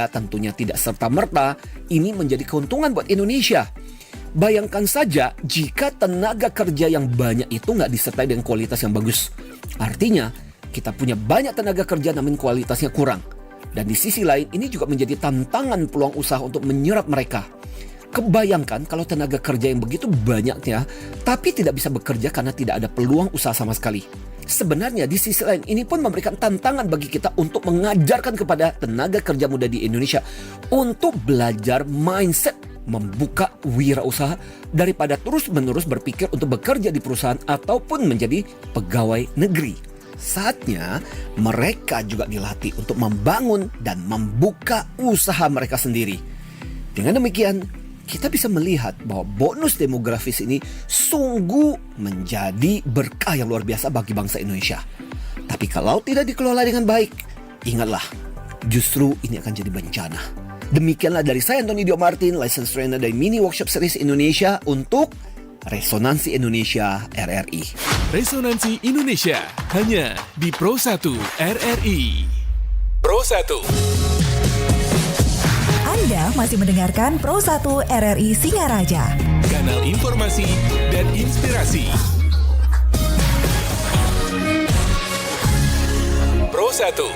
tentunya tidak serta-merta ini menjadi keuntungan buat Indonesia. Bayangkan saja jika tenaga kerja yang banyak itu nggak disertai dengan kualitas yang bagus. Artinya, kita punya banyak tenaga kerja namun kualitasnya kurang. Dan di sisi lain, ini juga menjadi tantangan peluang usaha untuk menyerap mereka. Kebayangkan kalau tenaga kerja yang begitu banyaknya, tapi tidak bisa bekerja karena tidak ada peluang usaha sama sekali. Sebenarnya di sisi lain ini pun memberikan tantangan bagi kita untuk mengajarkan kepada tenaga kerja muda di Indonesia untuk belajar mindset membuka wirausaha daripada terus-menerus berpikir untuk bekerja di perusahaan ataupun menjadi pegawai negeri. Saatnya mereka juga dilatih untuk membangun dan membuka usaha mereka sendiri. Dengan demikian, kita bisa melihat bahwa bonus demografis ini sungguh menjadi berkah yang luar biasa bagi bangsa Indonesia. Tapi kalau tidak dikelola dengan baik, ingatlah, justru ini akan jadi bencana. Demikianlah dari saya, Anthony Dio Martin, License Trainer dari Mini Workshop Series Indonesia untuk Resonansi Indonesia RRI. Resonansi Indonesia, hanya di Pro 1 RRI. Pro 1. Anda masih mendengarkan Pro 1 RRI Singaraja, Kanal informasi dan inspirasi. Pro 1.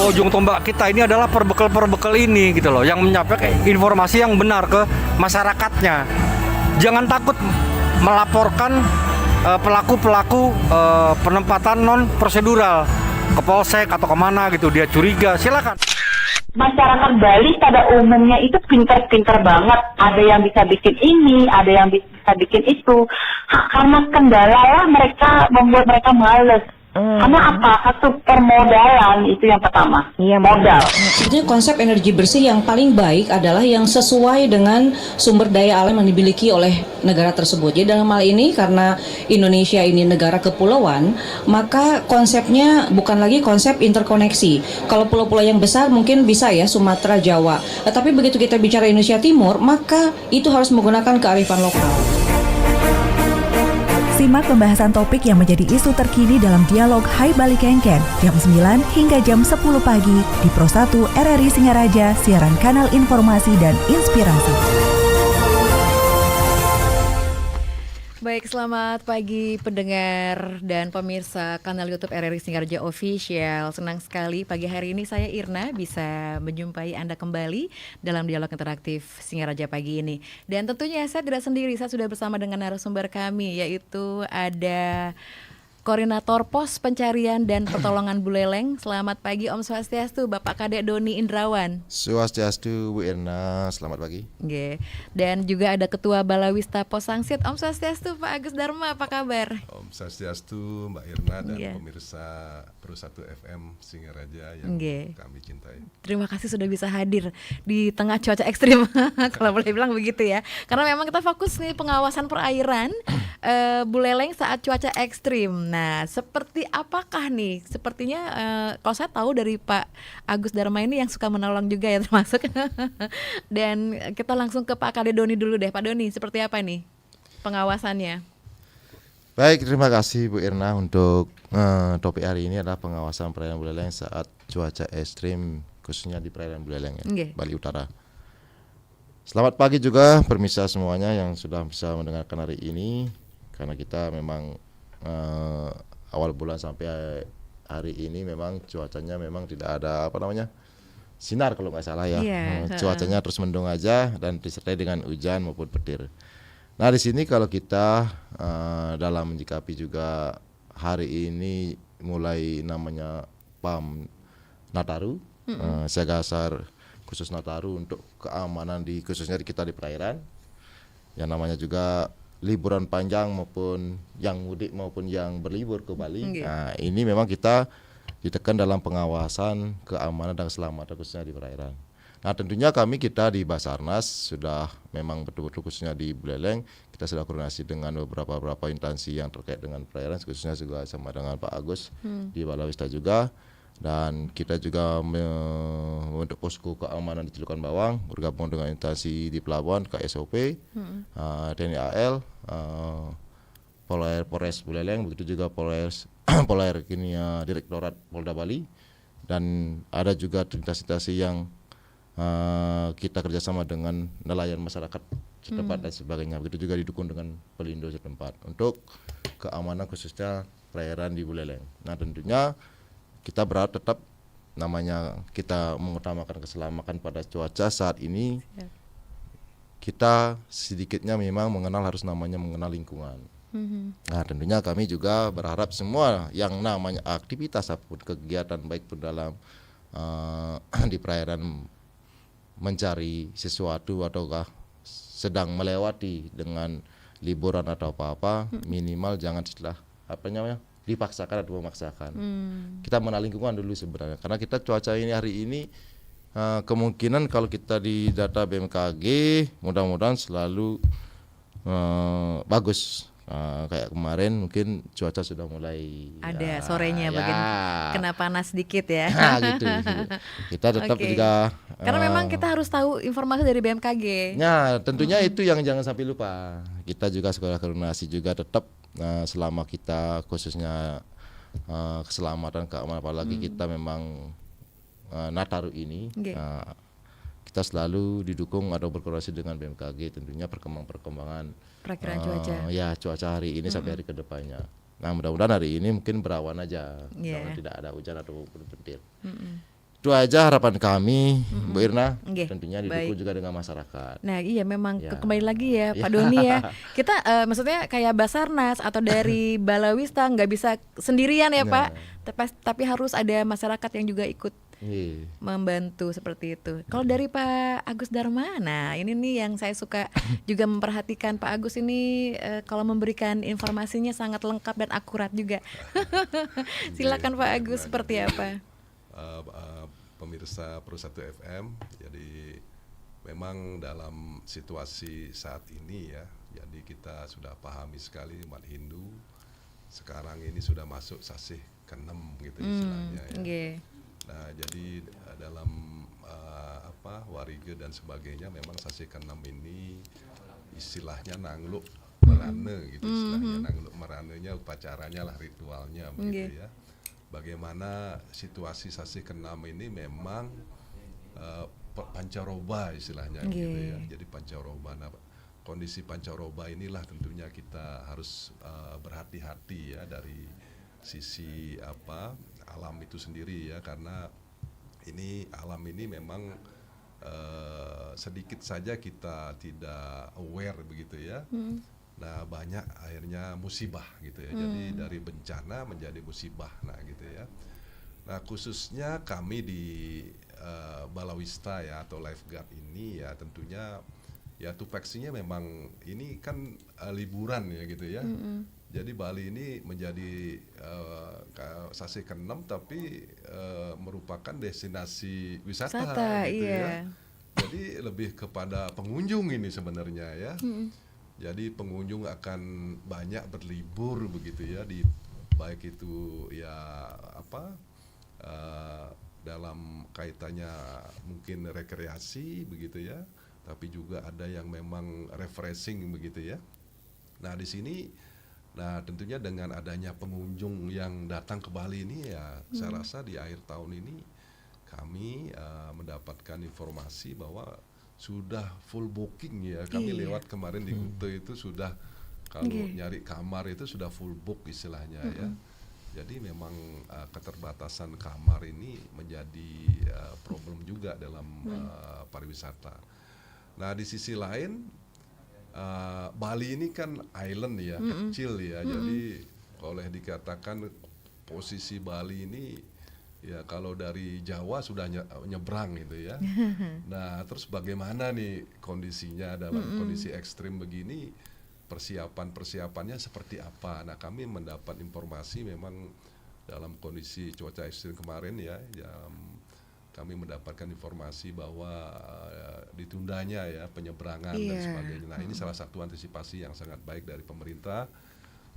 Ujung tombak kita ini adalah perbekal ini gitu loh, yang menyampaikan informasi yang benar ke masyarakatnya. Jangan takut melaporkan pelaku-pelaku penempatan non prosedural ke polsek atau kemana gitu, dia curiga, silakan. Masyarakat Bali pada umumnya itu pintar-pintar banget. Ada yang bisa bikin ini, ada yang bisa bikin itu. Karena kendala lah mereka membuat mereka males. Karena apa? Satu permodalan itu yang pertama. Iya, modal. Sebetulnya konsep energi bersih yang paling baik adalah yang sesuai dengan sumber daya alam yang dimiliki oleh negara tersebut. Jadi dalam hal ini karena Indonesia ini negara kepulauan, maka konsepnya bukan lagi konsep interkoneksi. Kalau pulau-pulau yang besar mungkin bisa ya Sumatera, Jawa. Tapi begitu kita bicara Indonesia Timur, maka itu harus menggunakan kearifan lokal. Simak pembahasan topik yang menjadi isu terkini dalam dialog Hai Bali Kengken jam 9 hingga jam 10 pagi di Pro 1 RRI Singaraja, siaran kanal informasi dan inspirasi. Baik, selamat pagi pendengar dan pemirsa kanal YouTube RRI Singaraja Official. Senang sekali pagi hari ini saya Irna bisa menjumpai Anda kembali dalam dialog interaktif Singaraja pagi ini. Dan tentunya saya tidak sendiri, saya sudah bersama dengan narasumber kami, yaitu ada Koordinator Pos Pencarian dan Pertolongan Buleleng. Selamat pagi Om Swastiastu, Bapak Kadek Doni Indrawan. Swastiastu Bu Irna, selamat pagi. Oke. Dan juga ada Ketua Balawista Pos Sangsit, Om Swastiastu, Pak Agus Dharma, apa kabar? Om Swastiastu, Mbak Irna dan pemirsa Pro 1 FM Singaraja yang kami cintai. Terima kasih sudah bisa hadir di tengah cuaca ekstrim, kalau boleh bilang begitu ya. Karena memang kita fokus nih pengawasan perairan Buleleng saat cuaca ekstrim. Nah, seperti apakah nih? Sepertinya kalau saya tahu dari Pak Agus Dharma ini yang suka menolong juga ya termasuk. Dan kita langsung ke Pak Kadek Doni dulu deh. Pak Doni, seperti apa nih pengawasannya? Baik, terima kasih Bu Irna untuk topik hari ini adalah pengawasan perairan Buleleng saat cuaca ekstrim khususnya di perairan Buleleng ya, Bali Utara. Selamat pagi juga pemirsa semuanya yang sudah bisa mendengarkan hari ini, karena kita memang awal bulan sampai hari ini memang cuacanya memang tidak ada sinar kalau nggak salah ya. Cuacanya terus mendung aja dan disertai dengan hujan maupun petir. Nah di sini kalau kita dalam menyikapi juga hari ini mulai namanya PAM Nataru, Siagasar khusus Nataru untuk keamanan khususnya kita di perairan. Yang namanya juga liburan panjang maupun yang mudik maupun yang berlibur ke Bali. Nah, ini memang kita ditekan dalam pengawasan keamanan dan keselamatan khususnya di perairan. Nah, tentunya kita di Basarnas sudah memang betul-betul khususnya di Buleleng, kita sudah koordinasi dengan beberapa instansi yang terkait dengan perairan, khususnya juga sama dengan Pak Agus di Balawista juga. Dan kita juga untuk posko keamanan di Celukan Bawang bergabung dengan instansi di pelabuhan KSOP, TNI AL, Polres Buleleng, begitu juga Polres Kimia Direktorat Polda Bali, dan ada juga instansi yang kita kerjasama dengan nelayan masyarakat setempat dan sebagainya. Begitu juga didukung dengan Pelindo setempat untuk keamanan khususnya perairan di Buleleng. Nah tentunya kita berharap tetap namanya kita mengutamakan keselamatan pada cuaca saat ini. Kita sedikitnya memang harus mengenal lingkungan. Nah tentunya kami juga berharap semua yang namanya aktivitas ataupun kegiatan baik pun dalam di perairan mencari sesuatu ataukah sedang melewati dengan liburan atau apa-apa, minimal jangan dipaksakan atau memaksakan. Kita mengenal lingkungan dulu sebenarnya, karena kita cuaca ini hari ini kemungkinan kalau kita di data BMKG mudah-mudahan selalu bagus. Kayak kemarin mungkin cuaca sudah mulai ada sorenya bagian kena panas sedikit ya. Nah, gitu. Kita tetap juga karena memang kita harus tahu informasi dari BMKG. Nah, tentunya itu yang jangan sampai lupa. Kita juga sekolah koordinasi juga tetap selama kita khususnya keselamatan keamanan, apalagi kita memang Nataru ini kita selalu didukung atau berkoordinasi dengan BMKG tentunya perkembangan perakiraan cuaca. Ya cuaca hari ini sampai hari kedepannya. Nah mudah-mudahan hari ini mungkin berawan aja, tidak ada hujan atau petir. Itu aja harapan kami, Bu Irna. Tentunya didukung juga dengan masyarakat. Nah iya memang kembali lagi ya Pak Doni ya. Kita maksudnya kayak Basarnas atau dari Balawista nggak bisa sendirian ya Pak. Tapi harus ada masyarakat yang juga ikut membantu seperti itu. Kalau dari Pak Agus Darmana, ini nih yang saya suka juga memperhatikan. Pak Agus ini kalau memberikan informasinya sangat lengkap dan akurat juga. Silakan Pak Agus, seperti apa? Pemirsa Pro 1 FM, jadi memang dalam situasi saat ini ya, jadi kita sudah pahami sekali umat Hindu sekarang ini sudah masuk sasih ke-6 gitu istilahnya ya. Nah jadi dalam warige dan sebagainya memang sasih ke-6 ini istilahnya nangluk merane gitu istilahnya. Nangluk meranenya upacaranya lah, ritualnya begitu ya. Bagaimana situasi sasih ke-6 ini memang pancaroba istilahnya gitu ya. Jadi pancaroba. Nah, kondisi pancaroba inilah tentunya kita harus berhati-hati ya dari sisi alam itu sendiri ya, karena ini alam ini memang sedikit saja kita tidak aware begitu ya. Nah banyak akhirnya musibah gitu ya. Jadi dari bencana menjadi musibah gitu ya. Nah khususnya kami di Balawista ya atau lifeguard ini ya tentunya ya tupoksinya memang ini kan liburan ya gitu ya. Jadi Bali ini menjadi sasih ke-6 tapi merupakan destinasi wisata gitu ya. Jadi lebih kepada pengunjung ini sebenarnya ya. Jadi pengunjung akan banyak berlibur begitu ya, di baik itu ya dalam kaitannya mungkin rekreasi begitu ya, tapi juga ada yang memang refreshing begitu ya. Nah di sini, nah tentunya dengan adanya pengunjung yang datang ke Bali ini ya, saya rasa di akhir tahun ini kami mendapatkan informasi bahwa sudah full booking ya. Kami lewat kemarin di Kuta itu sudah kalau nyari kamar itu sudah full book istilahnya ya. Jadi memang keterbatasan kamar ini menjadi problem juga dalam pariwisata. Nah di sisi lain Bali ini kan island ya, kecil ya. Jadi boleh dikatakan posisi Bali ini ya kalau dari Jawa sudah nyebrang gitu ya. Nah, terus bagaimana nih kondisinya dalam kondisi ekstrim begini? Persiapannya seperti apa? Nah, kami mendapat informasi memang dalam kondisi cuaca ekstrim kemarin ya, kami mendapatkan informasi bahwa ditundanya ya penyeberangan dan sebagainya. Nah, ini salah satu antisipasi yang sangat baik dari pemerintah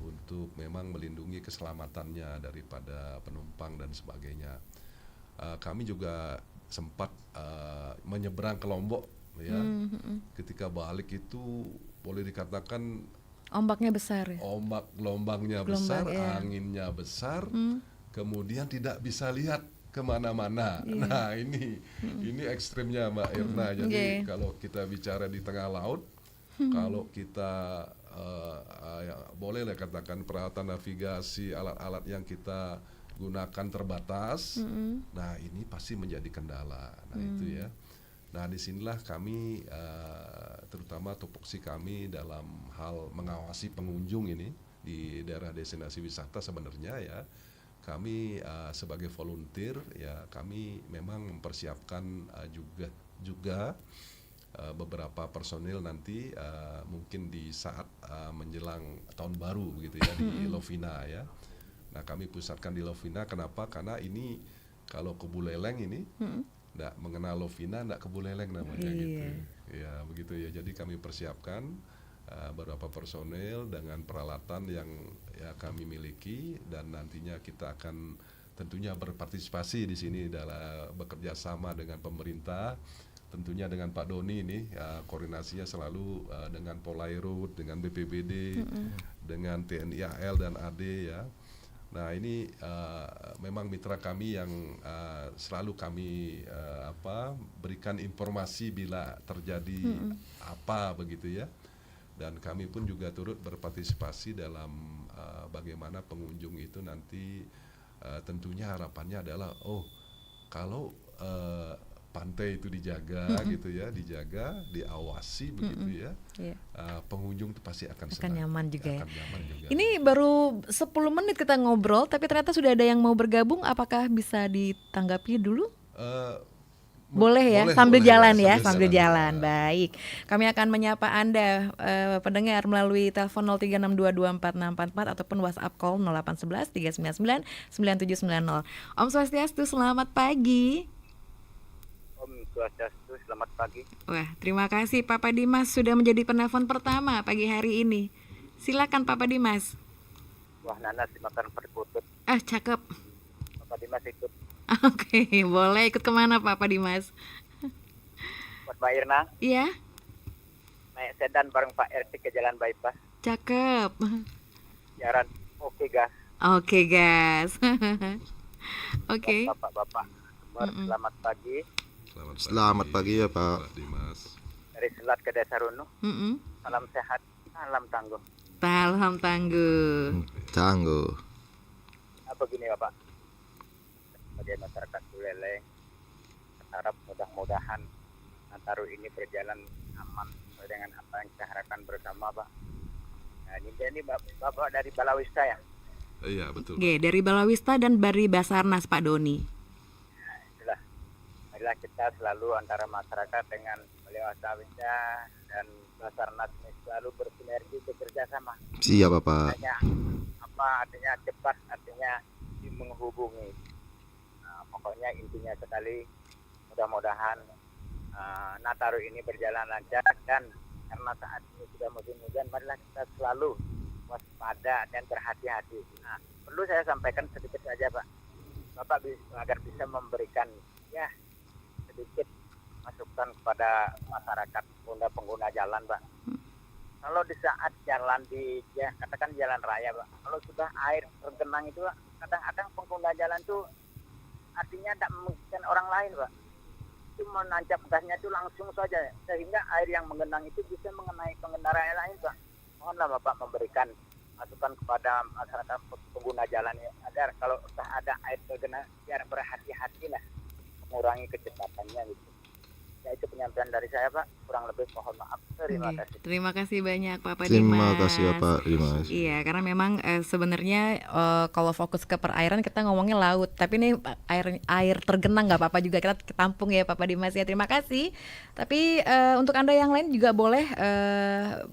untuk memang melindungi keselamatannya daripada penumpang dan sebagainya. Kami juga sempat menyeberang ke Lombok ya. Ketika balik itu boleh dikatakan Ombaknya besar ya? Gelombangnya besar, anginnya besar, kemudian tidak bisa lihat kemana-mana. Nah, ini ekstrimnya Mbak Irna. Jadi kalau kita bicara di tengah laut, kalau kita bolehlah katakan peralatan navigasi, alat-alat yang kita gunakan terbatas, nah ini pasti menjadi kendala. Nah itu ya. Nah disinilah kami, terutama tupoksi kami dalam hal mengawasi pengunjung ini di daerah destinasi wisata sebenarnya ya, kami sebagai volunteer ya kami memang mempersiapkan juga beberapa personil nanti mungkin di saat menjelang tahun baru gitu ya di Lovina ya. Nah kami pusatkan di Lovina, kenapa? Karena ini kalau ke Buleleng ini nggak mengenal Lovina, nggak ke Buleleng namanya gitu. Ya begitu ya. Jadi kami persiapkan beberapa personel dengan peralatan yang ya kami miliki, dan nantinya kita akan tentunya berpartisipasi di sini dalam bekerja sama dengan pemerintah, tentunya dengan Pak Doni ini koordinasinya selalu dengan Polairut, dengan BPBD, dengan TNI AL dan AD ya. Nah ini memang mitra kami yang selalu kami berikan informasi bila terjadi apa begitu ya. Dan kami pun juga turut berpartisipasi dalam bagaimana pengunjung itu nanti tentunya harapannya adalah kalau pantai itu dijaga gitu ya, diawasi begitu ya, pengunjung itu pasti akan nyaman juga ya. Nyaman juga. Ini baru 10 menit kita ngobrol, tapi ternyata sudah ada yang mau bergabung. Apakah bisa ditanggapi dulu? Boleh ya, sambil jalan. Baik, kami akan menyapa Anda pendengar melalui telepon 0362246644 ataupun WhatsApp call 0811 399 9790. Om Swastiastu, selamat pagi. Om Swastiastu, selamat pagi. Wah, terima kasih Papa Dimas sudah menjadi penelpon pertama pagi hari ini. Silakan Papa Dimas. Wah, nanas dimakan perkutut. Cakep. Papa Dimas ikut. Oke, boleh ikut kemana Papa Dimas? Buat Mbak Irna. Iya. Naik sedan bareng Pak RT ke Jalan Bypass. Cakep. Jalan oke gas. Oke gas. Oke. Bapak-bapak, selamat pagi. Selamat pagi ya Pak Dimas. Dari Selat ke Desa Runu. Salam sehat, salam tangguh. Salam tangguh. Tangguh. Begini Bapak, sebagai masyarakat Buleleng, harap mudah-mudahan Nataru ini berjalan aman sesuai dengan apa yang kita harapkan bersama Pak. Nah ini Bapak dari Balawista ya? Iya betul. Oke, dari Balawista dan dari Basarnas Pak Doni. Nah itulah, marilah kita selalu antara masyarakat dengan Balawista dan Basarnas ini selalu bersinergi bekerja sama. Siap Bapak. Artinya cepat, artinya menghubungi. Pokoknya intinya sekali, mudah-mudahan Nataru ini berjalan lancar, dan karena saat ini sudah musim hujan, marilah kita selalu waspada dan berhati-hati. Nah, perlu saya sampaikan sedikit saja Pak, Bapak agar bisa memberikan ya sedikit masukan kepada masyarakat pengguna jalan Pak. Kalau di saat jalan katakan jalan raya Pak, kalau sudah air tergenang itu kadang-kadang pengguna jalan tuh artinya tidak memungkinkan orang lain Pak, itu menancap gasnya itu langsung saja, sehingga air yang menggenang itu bisa mengenai pengendara yang lain Pak. Mohonlah Bapak memberikan masukan kepada masyarakat pengguna jalan ya, agar kalau sudah ada air tergenang biar berhati-hatilah, mengurangi kecepatannya gitu. Ya itu penyampaian dari saya Pak, kurang lebih mohon maaf. Terima kasih. Terima kasih banyak Bapak Terima Dimas. kasih Bapak Dimas. Iya, karena memang sebenarnya kalau fokus ke perairan kita ngomongnya laut, tapi ini air tergenang nggak apa-apa juga, kita tampung ya Bapak Dimas ya. Terima kasih. Tapi untuk Anda yang lain juga boleh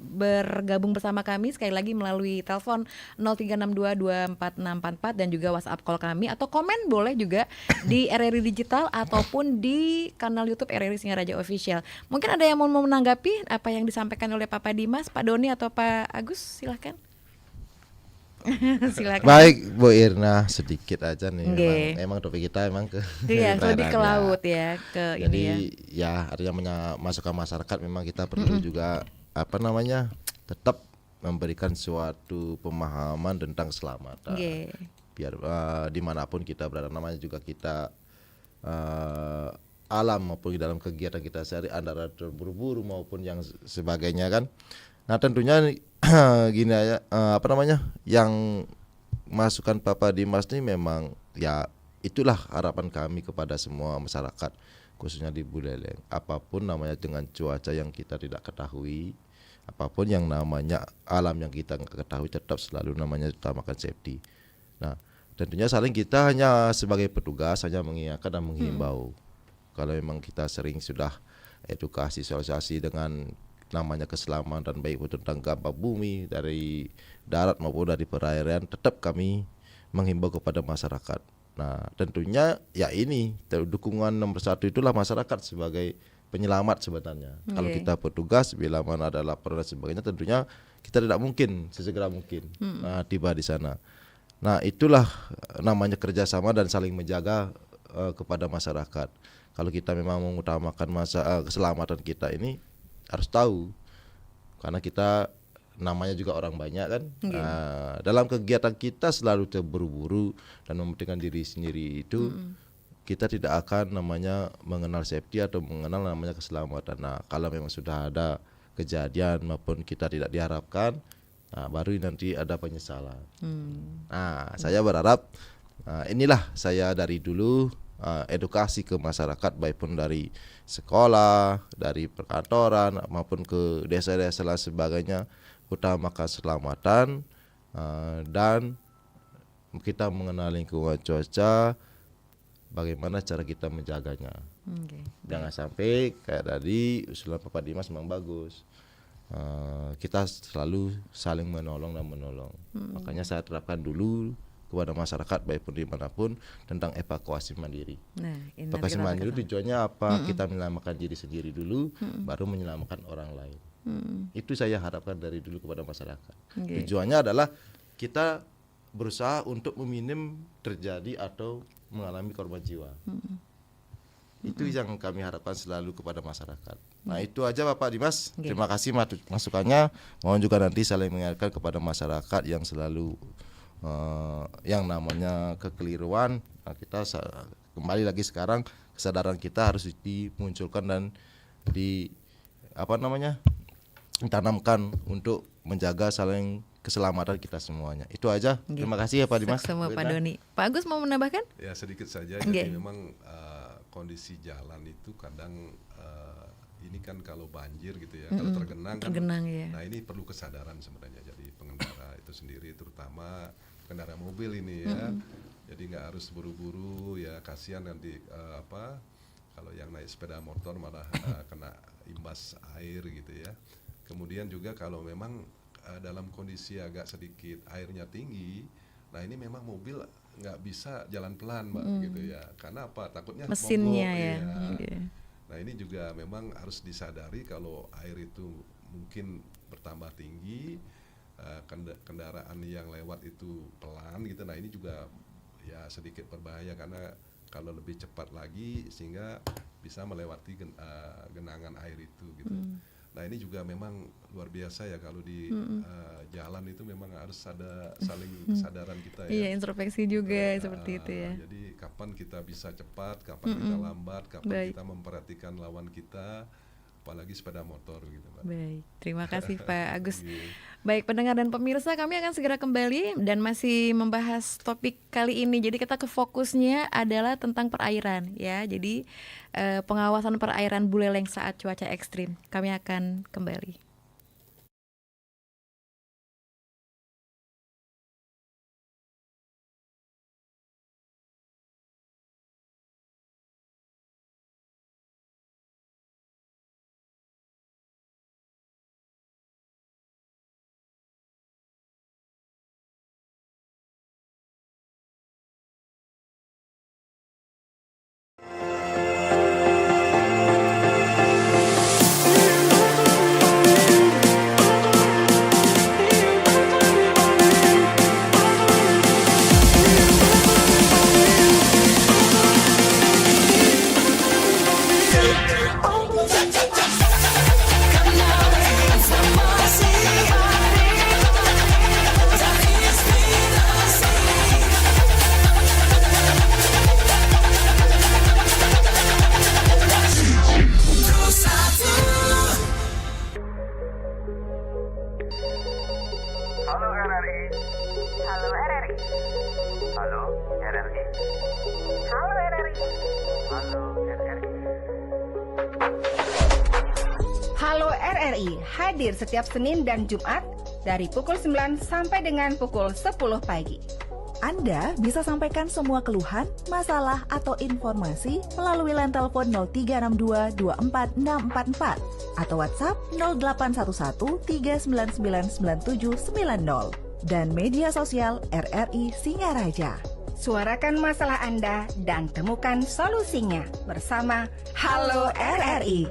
bergabung bersama kami sekali lagi melalui telepon 0362246644 dan juga WhatsApp call kami, atau komen boleh juga di RRI Digital ataupun di kanal YouTube RRI Singaraja Official. Mungkin ada yang mau menanggapi apa yang disampaikan oleh Papa Dimas, Pak Doni atau Pak Agus, silakan. Silakan. Baik Bu Irna, sedikit aja nih. Okay. Emang topik kita emang ke iya, lebih ke laut ya, ke jadi ini ya artinya masukan masyarakat memang kita perlu juga apa namanya tetap memberikan suatu pemahaman tentang keselamatan. Biar dimanapun kita berada, namanya juga kita alam maupun dalam kegiatan kita sehari antara terburu-buru maupun yang sebagainya kan. Nah tentunya gini aja apa namanya yang masukan Papa Dimas ini memang ya itulah harapan kami kepada semua masyarakat khususnya di Buleleng. Apapun namanya dengan cuaca yang kita tidak ketahui, apapun yang namanya alam yang kita nggak ketahui, tetap selalu namanya utamakan safety. Nah tentunya saling kita hanya sebagai petugas hanya mengingatkan dan menghimbau. Kalau memang kita sering sudah edukasi sosialisasi dengan namanya keselamatan baik itu tentang gempa bumi dari darat maupun dari perairan, tetap kami menghimbau kepada masyarakat. Nah tentunya ya ini dukungan nomor satu itulah masyarakat sebagai penyelamat sebenarnya. Kalau kita petugas bila mana ada laporan dan sebagainya, tentunya kita tidak mungkin sesegera mungkin tiba di sana. Nah itulah namanya kerjasama dan saling menjaga kepada masyarakat. Kalau kita memang mengutamakan keselamatan kita ini harus tahu, karena kita namanya juga orang banyak kan. Dalam kegiatan kita selalu terburu-buru dan mementingkan diri sendiri itu kita tidak akan namanya mengenal safety atau mengenal namanya keselamatan. Nah kalau memang sudah ada kejadian maupun kita tidak diharapkan, nah baru nanti ada penyesalan. Nah saya berharap inilah saya dari dulu edukasi ke masyarakat baik pun dari sekolah, dari perkantoran maupun ke desa-desa dan sebagainya, utamakan keselamatan dan kita mengenal lingkungan cuaca, bagaimana cara kita menjaganya. Jangan sampai kayak tadi usulan Bapak Dimas memang bagus. Kita selalu saling menolong dan menolong. Makanya saya terapkan dulu kepada masyarakat baik pun dimanapun tentang evakuasi mandiri. Evakuasi mandiri tujuannya apa? Kita menyelamatkan diri sendiri dulu, baru menyelamatkan orang lain. Itu saya harapkan dari dulu kepada masyarakat. Tujuannya adalah kita berusaha untuk meminim terjadi atau mengalami korban jiwa. Itu yang kami harapkan selalu kepada masyarakat. Nah itu aja Bapak Dimas. Terima kasih masukannya. Mohon juga nanti saling mengingatkan kepada masyarakat yang selalu yang namanya kekeliruan. Nah, kita kembali lagi sekarang kesadaran kita harus dimunculkan dan ditanamkan untuk menjaga saling keselamatan kita semuanya. Itu aja. Terima kasih ya Pak Dimas. Semua Pak Doni. Pak Agus mau menambahkan? Ya sedikit saja. Jadi memang kondisi jalan itu kadang ini kan kalau banjir gitu ya, kalau tergenang kan. Ya. Nah ini perlu kesadaran sebenarnya. Jadi pengendara itu sendiri, terutama pengendara mobil ini ya. Jadi nggak harus buru-buru ya, kasihan nanti kalau yang naik sepeda motor malah kena imbas air gitu ya. Kemudian juga kalau memang dalam kondisi agak sedikit airnya tinggi, nah ini memang mobil nggak bisa jalan pelan Mbak gitu ya. Karena apa? Takutnya mesinnya mogok, ya. Nah ini juga memang harus disadari kalau air itu mungkin bertambah tinggi, kendaraan yang lewat itu pelan gitu. Nah ini juga ya sedikit berbahaya karena kalau lebih cepat lagi sehingga bisa melewati genangan air itu gitu. Nah ini juga memang luar biasa ya kalau di jalan itu memang harus ada saling kesadaran kita ya. Iya, introspeksi juga seperti itu ya. Jadi kapan kita bisa cepat, kapan kita lambat, kapan kita memperhatikan lawan kita, apalagi sepeda motor gitu, Mbak. Baik, terima kasih Pak Agus. Iya. Baik pendengar dan pemirsa, kami akan segera kembali dan masih membahas topik kali ini. Jadi kita ke fokusnya adalah tentang perairan ya. Jadi pengawasan perairan Buleleng saat cuaca ekstrim. Kami akan kembali. Halo RRI hadir setiap Senin dan Jumat dari pukul 9 sampai dengan pukul 10 pagi. Anda bisa sampaikan semua keluhan, masalah, atau informasi melalui line telepon 0362 24644 atau WhatsApp 0811 3999790 dan media sosial RRI Singaraja. Suarakan masalah Anda dan temukan solusinya bersama Halo RRI.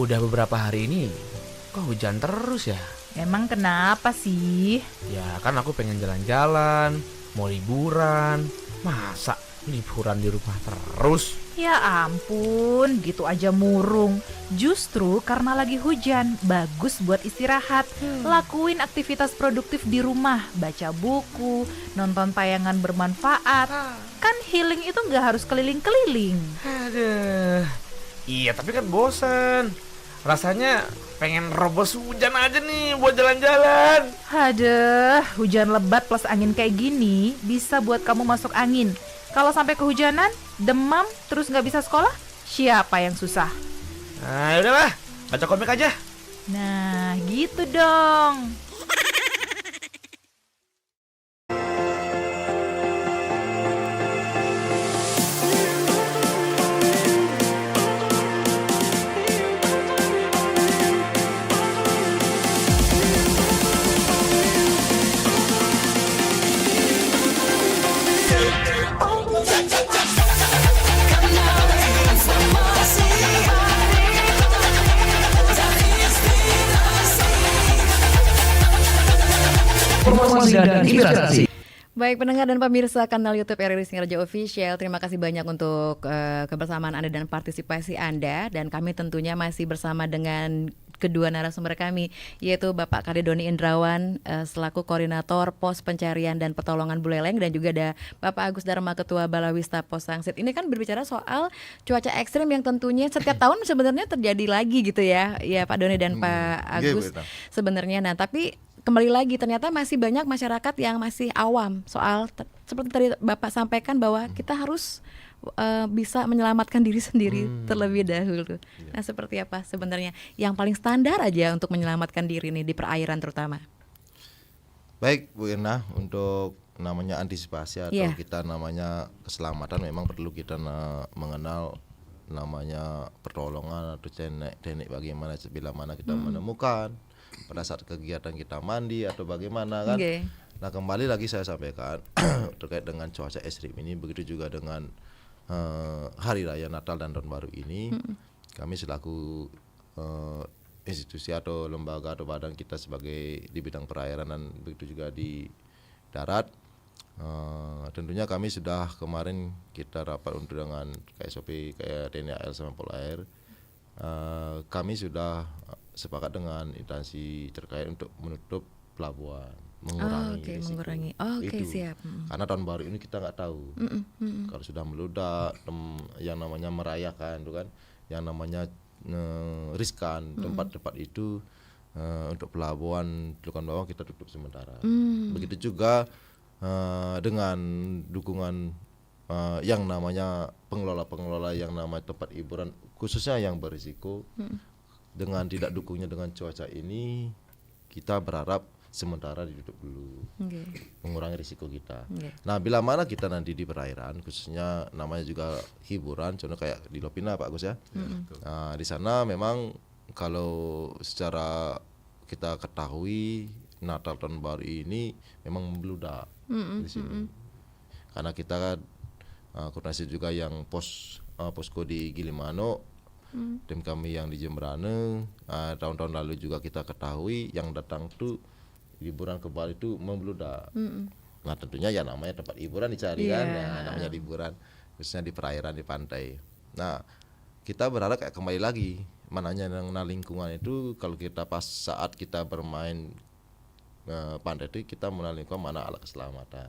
Udah beberapa hari ini kok hujan terus ya? Emang kenapa sih? Ya kan aku pengen jalan-jalan, mau liburan. Masa liburan di rumah terus? Ya ampun, gitu aja murung. Justru karena lagi hujan, bagus buat istirahat. Lakuin aktivitas produktif di rumah, baca buku, nonton tayangan bermanfaat. Kan healing itu gak harus keliling-keliling. Aduh. Iya tapi kan bosan. Rasanya pengen robos hujan aja nih buat jalan-jalan. Aduh, hujan lebat plus angin kayak gini bisa buat kamu masuk angin. Kalau sampai kehujanan, demam, terus gak bisa sekolah, siapa yang susah? Nah yaudahlah, baca komik aja. Nah gitu dong. Dan inspirasi. Baik pendengar dan pemirsa kanal YouTube RRI Singaraja Official, terima kasih banyak untuk kebersamaan Anda dan partisipasi Anda. Dan kami tentunya masih bersama dengan kedua narasumber kami, yaitu Bapak Karidoni Indrawan selaku Koordinator Pos Pencarian dan Pertolongan Buleleng, dan juga ada Bapak Agus Dharma Ketua Balawista Pos Sangsit. Ini kan berbicara soal cuaca ekstrim yang tentunya setiap tahun sebenarnya terjadi lagi gitu ya, ya Pak Doni dan Pak Agus sebenarnya. Nah tapi kembali lagi ternyata masih banyak masyarakat yang masih awam soal seperti tadi Bapak sampaikan bahwa kita harus bisa menyelamatkan diri sendiri terlebih dahulu. Nah seperti apa sebenarnya yang paling standar aja untuk menyelamatkan diri nih di perairan terutama? Baik Bu Irna, untuk namanya antisipasi atau kita namanya keselamatan memang perlu kita mengenal namanya pertolongan atau teknik bagaimana bila mana kita menemukan pada saat kegiatan kita mandi atau bagaimana kan. Nah kembali lagi saya sampaikan terkait dengan cuaca ekstrim ini, begitu juga dengan Hari Raya Natal dan Tahun Baru ini, kami selaku institusi atau lembaga atau badan kita sebagai di bidang perairan dan begitu juga di darat, tentunya kami sudah kemarin kita rapat untuk dengan KSOP kayak TNI AL sama Polair, kami sudah sepakat dengan instansi terkait untuk menutup pelabuhan. mengurangi Oke, risiko. mengurangi. Oke, Itu. siap. Karena tahun baru ini kita nggak tahu kalau sudah meludak, yang namanya merayakan itu kan, yang namanya riskan tempat-tempat itu untuk pelabuhan Teluk Bawang kita tutup sementara. Begitu juga dengan dukungan yang namanya pengelola-pengelola yang namanya tempat hiburan khususnya yang berisiko. Dengan tidak dukungnya dengan cuaca ini, kita berharap sementara ditutup dulu, mengurangi risiko kita. Nah, bila mana kita nanti di perairan, khususnya namanya juga hiburan, contoh kayak di Lopina Pak Agus ya. Nah, di sana memang kalau secara kita ketahui Natal tahun baru ini memang membludak di sini. Karena kita kan koordinasi juga yang posko di Gilimano, tim kami yang di Jemberane, tahun-tahun lalu juga kita ketahui yang datang tuh liburan ke Bali itu membludak. Nah, tentunya ya namanya tempat hiburan dicari kan, ya, namanya liburan khususnya di perairan, di pantai. Nah, kita berharap kayak kembali lagi mananya yang lingkungan itu, kalau kita pas saat kita bermain pantai itu kita mengenal lingkungan, mana alat keselamatan,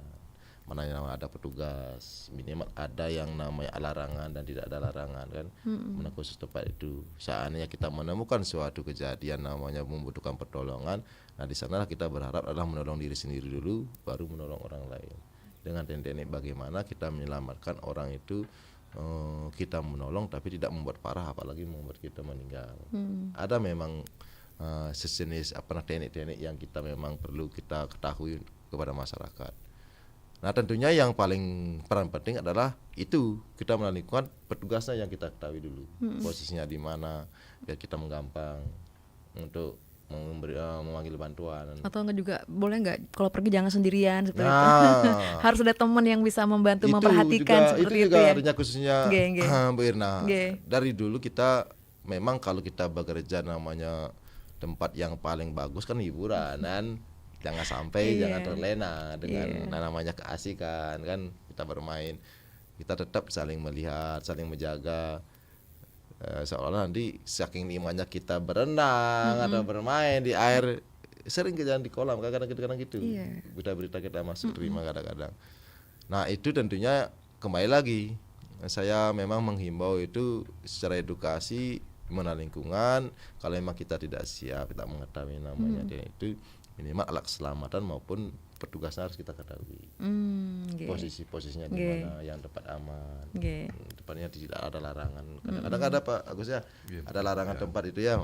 mana yang ada petugas, minimal ada yang namanya larangan dan tidak ada larangan kan, mana khusus tempat itu. Seandainya kita menemukan suatu kejadian namanya membutuhkan pertolongan, nah di sanalah kita berharap adalah menolong diri sendiri dulu, baru menolong orang lain. Dengan teknik bagaimana kita menyelamatkan orang itu, kita menolong tapi tidak membuat parah, apalagi membuat kita meninggal. Ada memang sejenis teknik-teknik yang kita memang perlu kita ketahui kepada masyarakat. Nah, tentunya yang paling peran penting adalah itu kita melalui petugasnya yang kita ketahui dulu, posisinya di mana, biar kita menggampang untuk memanggil bantuan. Atau enggak juga boleh nggak kalau pergi jangan sendirian seperti itu. Harus ada teman yang bisa membantu Itu memperhatikan juga, seperti itu juga ya. artinya khususnya Bu Irna. Dari dulu kita memang kalau kita bekerja namanya tempat yang paling bagus kan hiburan dan jangan sampai jangan terlena dengan namanya keasikan kan, kita bermain, kita tetap saling melihat, saling menjaga, seolah nanti saking nikmatnya kita berenang atau bermain di air, sering kejadian di kolam kadang-kadang gitu, berita-berita kita masuk terima kadang-kadang. Nah, itu tentunya kembali lagi saya memang menghimbau itu secara edukasi mengenal lingkungan. Kalau memang kita tidak siap, kita mengetahui namanya itu, minimal alat keselamatan maupun petugasnya harus kita ketahui. Posisinya di mana yang tepat aman, tempatnya tidak ada larangan. Kadang-kadang ada Pak Agus ya, ada larangan tempat itu ya.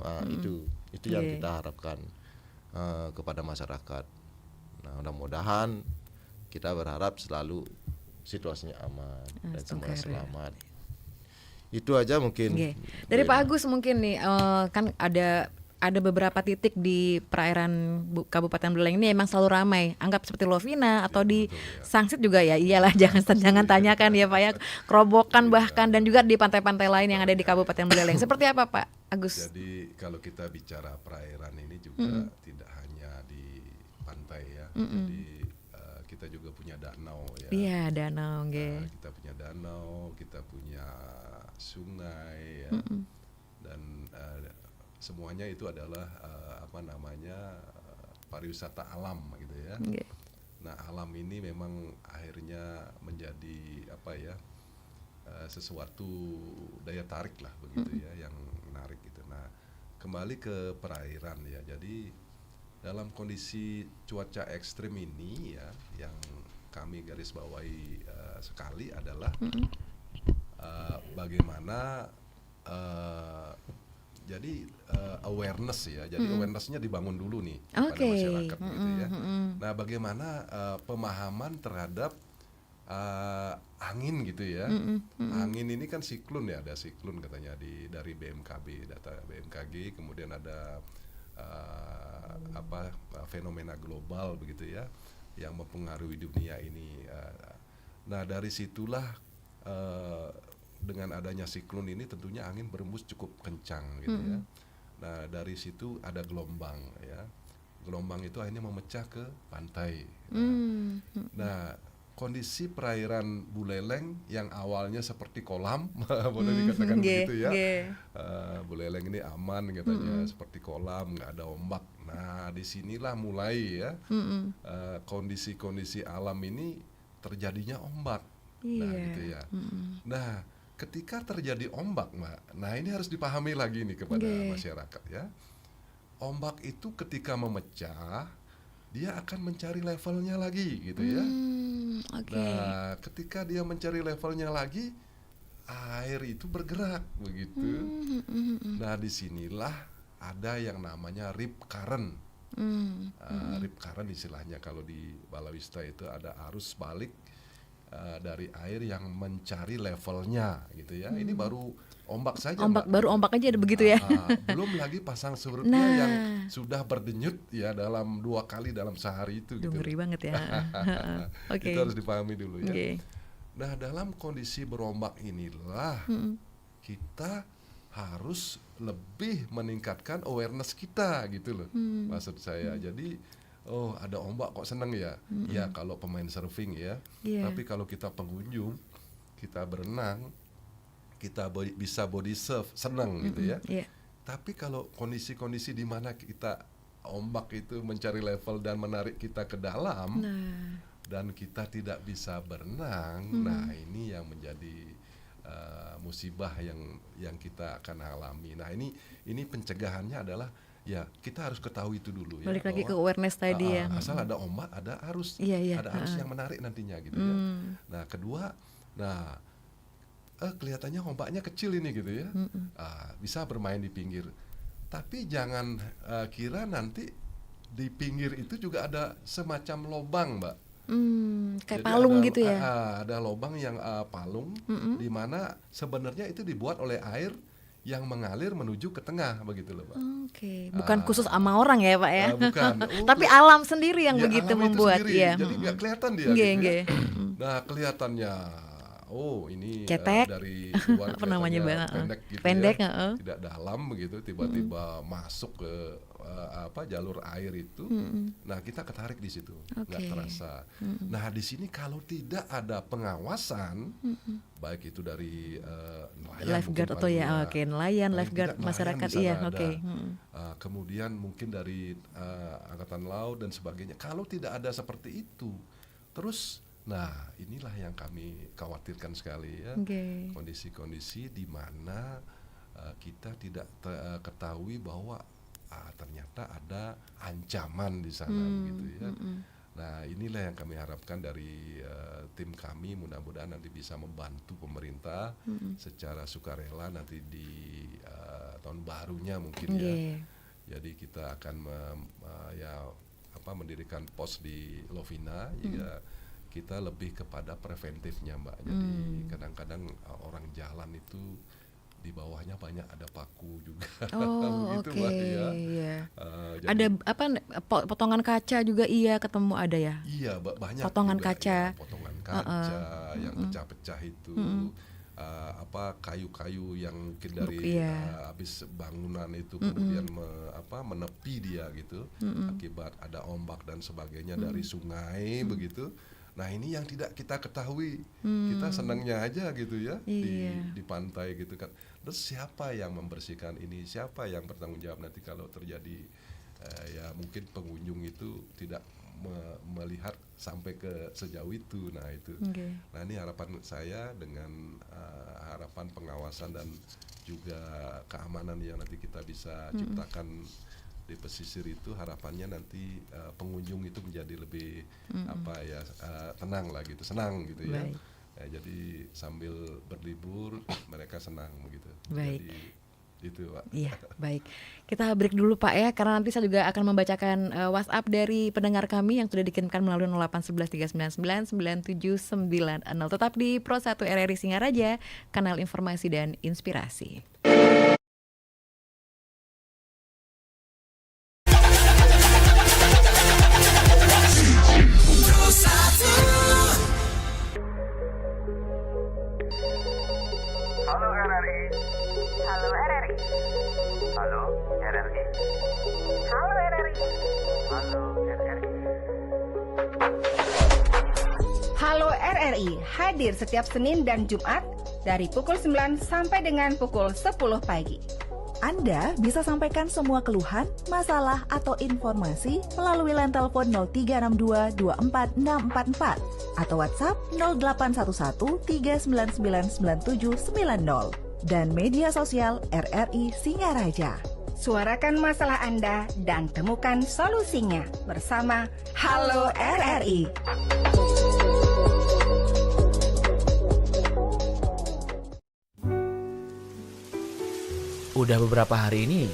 Itu yang kita harapkan kepada masyarakat. Nah, mudah-mudahan kita berharap selalu situasinya aman dan semua selamat. Itu aja mungkin. Dari Pak Agus mungkin nih, kan ada beberapa titik di perairan Kabupaten Buleleng ini emang selalu ramai. Anggap seperti Lovina atau di Sangsit juga ya. Iyalah jangan tanyakan ya Pak ya. Kerobokan bahkan, dan juga di pantai-pantai lain yang ada di Kabupaten Buleleng. Seperti apa Pak Agus? Jadi kalau kita bicara perairan ini juga tidak hanya di pantai ya. Jadi kita juga punya danau ya. Iya, danau, kita punya danau, kita punya sungai ya. Dan semuanya itu adalah pariwisata alam gitu ya. Nah, alam ini memang akhirnya menjadi sesuatu daya tarik lah begitu ya, yang menarik gitu. Nah, kembali ke perairan ya. Jadi dalam kondisi cuaca ekstrim ini ya, yang kami garis bawahi sekali adalah bagaimana jadi awareness ya. Jadi awarenessnya dibangun dulu nih pada masyarakat gitu ya. Nah, bagaimana pemahaman terhadap angin gitu ya. Angin ini kan siklon ya, ada siklon katanya dari BMKB, data BMKG, kemudian ada fenomena global begitu ya yang mempengaruhi dunia ini. Nah, dari situlah dengan adanya siklon ini tentunya angin berembus cukup kencang gitu ya. Nah, dari situ ada gelombang ya. Gelombang itu akhirnya memecah ke pantai. Nah, kondisi perairan Buleleng yang awalnya seperti kolam, boleh dikatakan begitu ya. Buleleng ini aman katanya, seperti kolam, nggak ada ombak. Nah, disinilah mulai ya kondisi-kondisi alam ini terjadinya ombak. Nah, gitu ya. Nah, ketika terjadi ombak, Mbak, nah ini harus dipahami lagi nih kepada masyarakat ya. Ombak itu ketika memecah, dia akan mencari levelnya lagi gitu ya. Nah, ketika dia mencari levelnya lagi, air itu bergerak begitu. Nah, disinilah ada yang namanya rip current. Rip current istilahnya kalau di Balawista itu ada arus balik dari air yang mencari levelnya gitu ya. Ini baru ombak saja. Baru ombak aja ada begitu ya. Belum lagi pasang surutnya yang sudah berdenyut ya dalam 2 kali dalam sehari itu. Gitu. Ngeri banget ya. Itu harus dipahami dulu ya. Nah, dalam kondisi berombak inilah kita harus lebih meningkatkan awareness kita gitu loh. Maksud saya. Jadi ada ombak kok seneng ya. Ya kalau pemain surfing ya. Tapi kalau kita pengunjung, kita berenang, kita bisa body surf, senang gitu ya. Tapi kalau kondisi-kondisi di mana kita ombak itu mencari level dan menarik kita ke dalam, dan kita tidak bisa berenang, nah ini yang menjadi musibah yang kita akan alami. Nah ini pencegahannya adalah ya kita harus ketahui itu dulu ya. Balik lagi ke awareness tadi ya. Asal ada ombak, ada arus, ada arus yang menarik nantinya gitu ya. Nah kedua, kelihatannya ombaknya kecil ini gitu ya, bisa bermain di pinggir. Tapi jangan kira nanti di pinggir itu juga ada semacam lobang, Mbak. Kayak palung gitu ya. Ada lobang yang palung, di mana sebenarnya itu dibuat oleh air yang mengalir menuju ke tengah begitu loh, Pak. Bukan khusus sama orang ya, Pak ya. Bukan. Tapi alam sendiri yang begitu alam membuat ya. Jadi nggak kelihatan dia. Gitu ya. Nah kelihatannya ini dari luar apa namanya pendek gitu ya, tidak dalam begitu, tiba-tiba masuk ke jalur air itu. Nah kita ketarik di situ, nggak terasa. Nah di sini kalau tidak ada pengawasan, baik itu dari nelayan, lifeguard atau nelayan, lifeguard masyarakat kemudian mungkin dari angkatan laut dan sebagainya. Kalau tidak ada seperti itu, terus nah inilah yang kami khawatirkan sekali ya, kondisi-kondisi di mana kita tidak ketahui bahwa ternyata ada ancaman di sana gitu ya. Nah inilah yang kami harapkan dari tim kami, mudah-mudahan nanti bisa membantu pemerintah secara sukarela nanti di tahun barunya mungkin ya. Jadi kita akan mendirikan pos di Lovina juga. Kita lebih kepada preventifnya, Mbak. Jadi kadang-kadang orang jalan itu di bawahnya banyak ada paku juga. Begitu, Mbak, ya. Ada potongan kaca juga ketemu ada ya? Iya, banyak. Potongan juga, kaca. Ya, potongan kaca yang pecah-pecah itu. Kayu-kayu yang mungkin dari habis bangunan itu kemudian menepi dia gitu, akibat ada ombak dan sebagainya dari sungai begitu. Nah ini yang tidak kita ketahui, kita senangnya aja gitu ya di pantai gitu kan. Terus siapa yang membersihkan ini, siapa yang bertanggung jawab nanti kalau terjadi ya mungkin pengunjung itu tidak melihat sampai ke sejauh itu. Nah itu, nah ini harapan saya dengan harapan pengawasan dan juga keamanan yang nanti kita bisa ciptakan di pesisir itu, harapannya nanti pengunjung itu menjadi lebih tenang lah gitu, senang gitu ya. Jadi sambil berlibur mereka senang begitu. Baik. Jadi itu, Pak. Iya, baik. Kita break dulu, Pak ya, karena nanti saya juga akan membacakan WhatsApp dari pendengar kami yang sudah dikirimkan melalui 0811 399 9790. Tetap di Pro 1 RRI Singaraja, kanal informasi dan inspirasi. Halo RRI. Halo RRI. Halo RRI. Halo RRI. Halo RRI. Halo RRI hadir setiap Senin dan Jumat dari pukul 9 sampai dengan pukul 10 pagi. Anda bisa sampaikan semua keluhan, masalah, atau informasi melalui line telepon 0362 24644 atau WhatsApp 0811 3999790 dan media sosial RRI Singaraja. Suarakan masalah Anda dan temukan solusinya bersama Halo RRI. Udah beberapa hari ini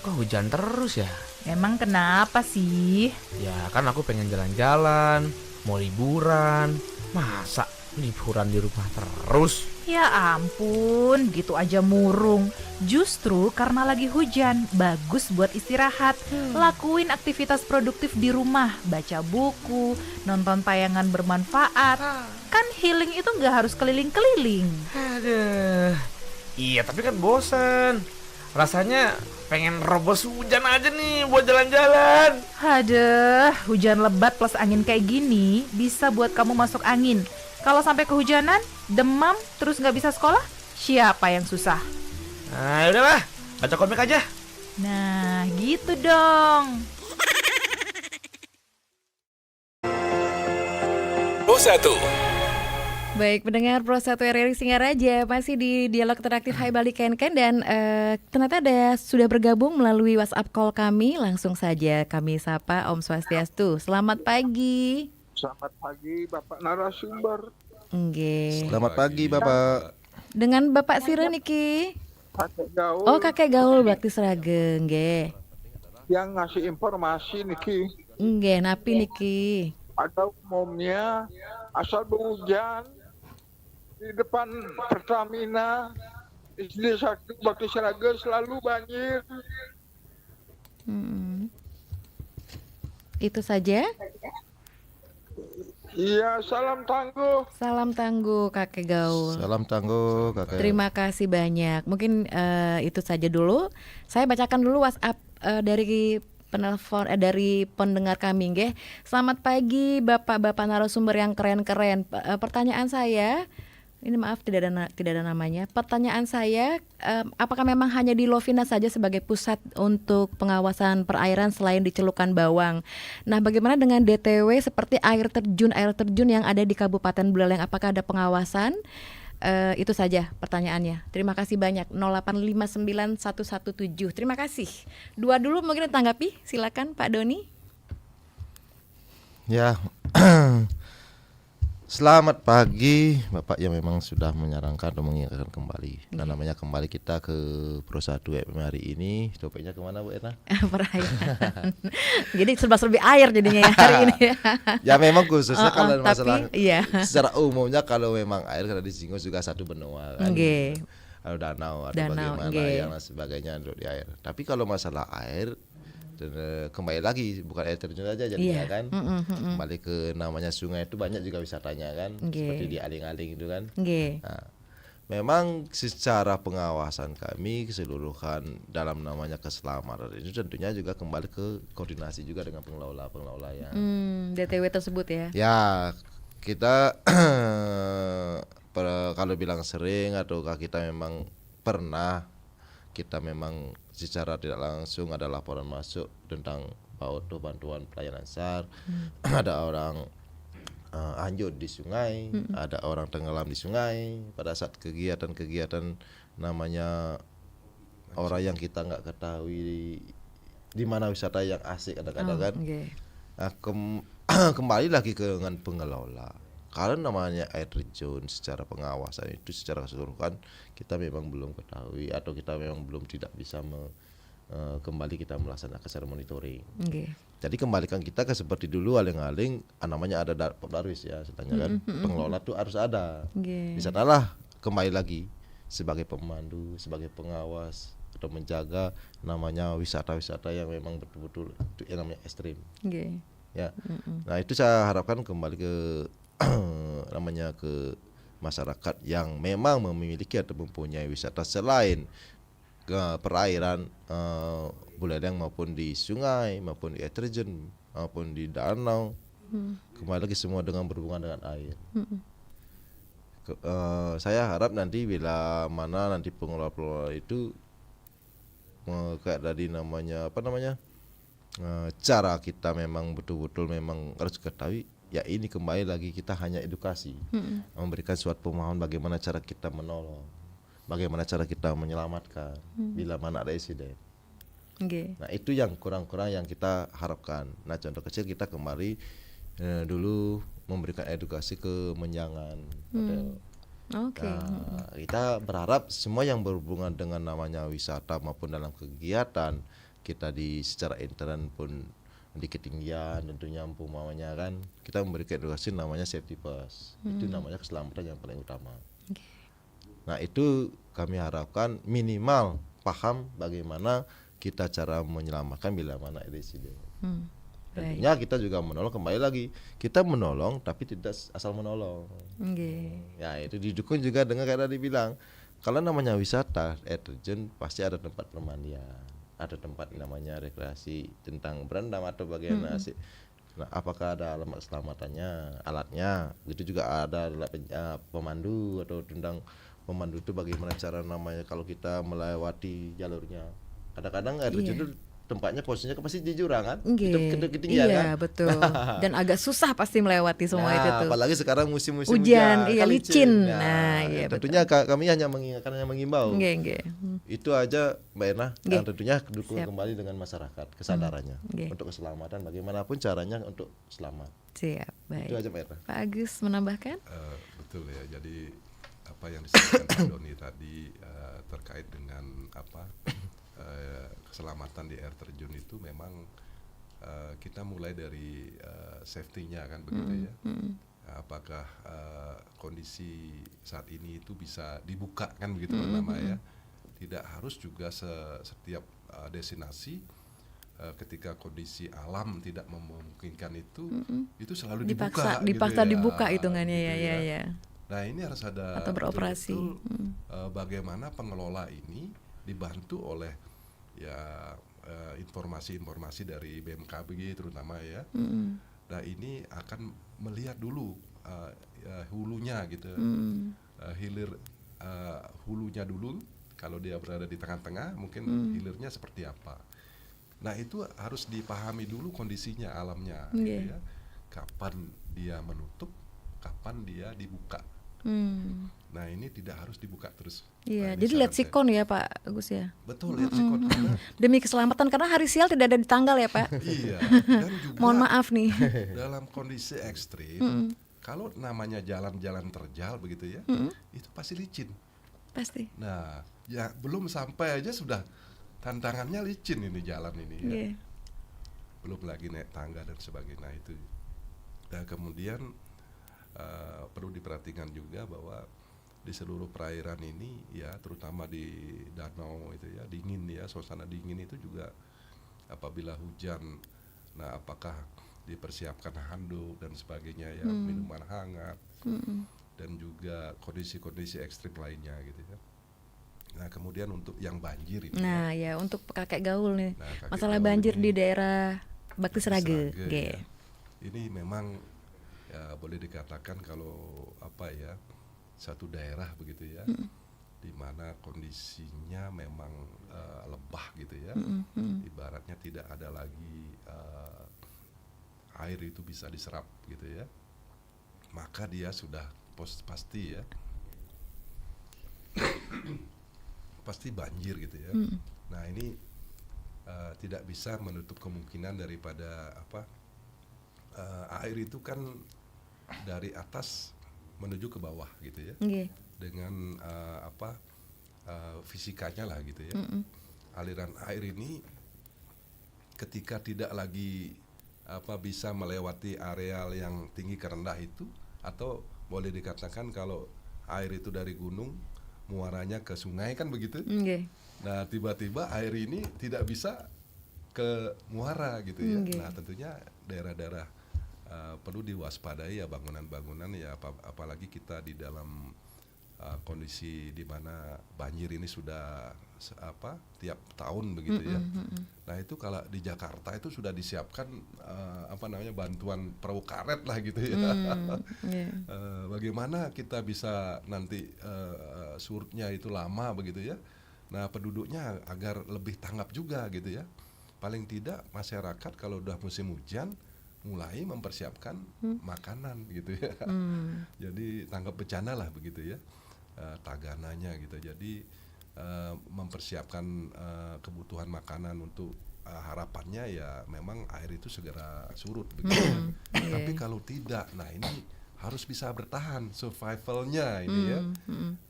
kok hujan terus ya? Emang kenapa sih? Ya kan aku pengen jalan-jalan, mau liburan. Masa liburan di rumah terus? Ya ampun, gitu aja murung. Justru karena lagi hujan, bagus buat istirahat. Lakuin aktivitas produktif di rumah, baca buku, nonton tayangan bermanfaat. Kan healing itu nggak harus keliling-keliling. Aduh. Iya, tapi kan bosan. Rasanya pengen robos hujan aja nih buat jalan-jalan. Aduh, hujan lebat plus angin kayak gini bisa buat kamu masuk angin. Kalau sampai kehujanan, demam, terus nggak bisa sekolah, siapa yang susah? Nah, udahlah, baca komik aja. Nah, gitu dong. Pro 1. Baik, pendengar Pro 1 RRI Singaraja masih di dialog interaktif Hai Balik Ken-Ken dan ternyata sudah bergabung melalui WhatsApp call kami. Langsung saja kami sapa Om Swastiastu. Selamat pagi. Selamat pagi Bapak narasumber. Nggih. Selamat pagi Bapak. Dengan Bapak Sire niki. Kakek gaul. Oh, kakek gaul berarti serageng, nggih. Yang ngasih informasi niki. Nggih, napi niki. Ada umumnya asal hujan di depan Pertamina SD 1 Bakti Seragen selalu banjir. Itu saja? Iya, salam tangguh. Salam tangguh kakek gaul. Salam tangguh kakek. Terima kasih banyak. Mungkin itu saja dulu. Saya bacakan dulu WhatsApp dari penelpon dari pendengar kami, nggih. Selamat pagi Bapak-bapak narasumber yang keren-keren. Pertanyaan saya, ini maaf tidak ada namanya. Pertanyaan saya, apakah memang hanya di Lovina saja sebagai pusat untuk pengawasan perairan selain di Celukan Bawang? Nah, bagaimana dengan DTW seperti air terjun yang ada di Kabupaten Buleleng? Apakah ada pengawasan? Itu saja pertanyaannya. Terima kasih banyak. 0859117. Terima kasih. Dua dulu mungkin ditanggapi. Silakan Pak Doni. Ya. Selamat pagi Bapak yang memang sudah menyarankan atau mengingatkan kembali. Nah, namanya kembali kita ke Pro 1 FM hari ini. Topiknya kemana Bu Erna? Perairan. Jadi serba-serbi air jadinya ya hari ini. Ya memang khususnya kalau masalah iya. secara umumnya kalau memang air karena disinggung juga satu benua kan. Okay. Ada danau, bagaimana yang sebagainya untuk di air. Tapi kalau masalah air kembali lagi bukan air terjun aja jadinya kan. Kembali ke namanya sungai itu banyak juga wisatanya kan. Seperti di Aling-Aling itu kan. Nah, memang secara pengawasan kami keseluruhan dalam namanya keselamatan itu tentunya juga kembali ke koordinasi juga dengan pengelola yang DTW tersebut ya. Ya, kita kalau bilang sering ataukah kita memang pernah, kita memang secara tidak langsung ada laporan masuk tentang PAUD bantuan pelayanan SAR. Ada orang hanyut di sungai, ada orang tenggelam di sungai pada saat kegiatan-kegiatan namanya orang yang kita nggak ketahui di mana wisata yang asik kadang-kadang kan. Nah, kembali lagi ke dengan pengelola. Kalau namanya air terjun secara pengawasan itu secara keseluruhan kita memang belum ketahui atau kita memang belum tidak bisa kembali kita melaksanakan secara monitoring. Jadi kembalikan kita ke seperti dulu Aling-Aling namanya ada Darwis ya setanya kan. Pengelola tuh harus ada. Di sanalah kembali lagi sebagai pemandu, sebagai pengawas atau menjaga namanya wisata-wisata yang memang betul-betul itu yang namanya ekstrim. Ya. Nah, itu saya harapkan kembali ke namanya ke masyarakat yang memang memiliki atau mempunyai wisata selain ke perairan Buleleng maupun di sungai maupun di air terjun maupun di danau. Kembali lagi semua dengan berhubungan dengan air. Saya harap nanti bila mana nanti pengelola itu kayak tadi namanya cara kita memang betul-betul memang harus ketahui, ya ini kembali lagi kita hanya edukasi, memberikan suatu pemahaman bagaimana cara kita menolong, bagaimana cara kita menyelamatkan bila mana ada insiden. Nah itu yang kurang-kurang yang kita harapkan. Nah contoh kecil kita kembali dulu memberikan edukasi ke Menjangan. Nah, kita berharap semua yang berhubungan dengan namanya wisata maupun dalam kegiatan kita secara intern pun di ketinggian tentunya umpamanya kan kita memberikan edukasi namanya safety first. Itu namanya keselamatan yang paling utama. Nah itu kami harapkan minimal paham bagaimana kita cara menyelamatkan bila mana ada insiden. Tentunya kita juga menolong, kembali lagi kita menolong tapi tidak asal menolong. Ya itu didukung juga dengan kayak tadi bilang, kalau namanya wisata air terjun pasti ada tempat permandian, ada tempat namanya rekreasi tentang berendam atau bagaimana sih. Nah, apakah ada alat keselamatannya, alatnya, itu juga ada pemandu atau tentang pemandu itu bagaimana cara namanya kalau kita melewati jalurnya. Kadang-kadang air terjun itu tempatnya posisinya pasti di jurang kan, ketinggian kan. Betul. Dan agak susah pasti melewati semua itu tuh. Apalagi sekarang musim-musim hujan, kan licin. Tentunya kami hanya mengimbau. Itu aja Mbak Erna, yang tentunya dukung kembali dengan masyarakat kesadarannya untuk keselamatan, bagaimanapun caranya untuk selamat. Siap, baik. Itu aja Mbak Erna. Pak Agus menambahkan? Betul ya. Jadi apa yang disampaikan Pak Doni tadi terkait dengan keselamatan di air terjun itu memang kita mulai dari safety-nya kan begitu ya. Apakah kondisi saat ini itu bisa dibuka kan begitu pertama ya. Tidak harus juga setiap destinasi ketika kondisi alam tidak memungkinkan itu selalu dipaksa gitu dibuka ya, hitungannya gitu ya. Nah ini harus ada atau beroperasi. Bagaimana pengelola ini dibantu oleh informasi-informasi dari BMKG terutama ya. Nah ini akan melihat dulu hulunya gitu, hilir hulunya dulu. Kalau dia berada di tengah-tengah, mungkin hilirnya seperti apa. Nah itu harus dipahami dulu kondisinya alamnya, gitu ya. Kapan dia menutup, kapan dia dibuka. Nah ini tidak harus dibuka terus. Iya, jadi lihat sikon ya Pak Agus ya. Betul, lihat sikon. Demi keselamatan, karena hari sial tidak ada di tanggal ya Pak. Iya. Dan juga mohon maaf nih. Dalam kondisi ekstrim, kalau namanya jalan-jalan terjal begitu ya, itu pasti licin. Pasti. Nah, ya belum sampai aja sudah tantangannya licin ini jalan ini ya. Belum lagi naik tangga dan sebagainya itu. Dan kemudian perlu diperhatikan juga bahwa di seluruh perairan ini ya, terutama di danau itu ya, dingin ya, suasana dingin itu juga apabila hujan, nah apakah dipersiapkan handuk dan sebagainya ya, minuman hangat dan juga kondisi-kondisi ekstrim lainnya gitu ya. Nah kemudian untuk yang banjir ini. Nah ya, untuk kakek gaul nih, masalah banjir di daerah Bakti Srage. Ya. Ini memang ya boleh dikatakan kalau satu daerah begitu ya, di mana kondisinya memang lebah gitu ya, ibaratnya tidak ada lagi air itu bisa diserap gitu ya, maka dia sudah pasti ya pasti banjir gitu ya. Nah ini tidak bisa menutup kemungkinan daripada air itu kan dari atas menuju ke bawah gitu ya, dengan fisikanya lah gitu ya. Aliran air ini ketika tidak lagi bisa melewati areal yang tinggi ke rendah itu, atau boleh dikatakan kalau air itu dari gunung muaranya ke sungai kan begitu. Nah tiba-tiba air ini tidak bisa ke muara gitu ya. Nah tentunya daerah-daerah perlu diwaspadai ya, bangunan-bangunan ya, apalagi kita di dalam kondisi di mana banjir ini sudah tiap tahun begitu ya. Nah itu kalau di Jakarta itu sudah disiapkan bantuan perahu karet lah gitu ya. Bagaimana kita bisa nanti surutnya itu lama begitu ya. Nah penduduknya agar lebih tanggap juga gitu ya. Paling tidak masyarakat kalau udah musim hujan mulai mempersiapkan makanan gitu ya. Jadi tanggap bencana lah begitu ya. Tagananya gitu. Jadi mempersiapkan kebutuhan makanan untuk harapannya ya memang air itu segera surut begitu. Tapi kalau tidak, nah ini harus bisa bertahan survivalnya ini ya.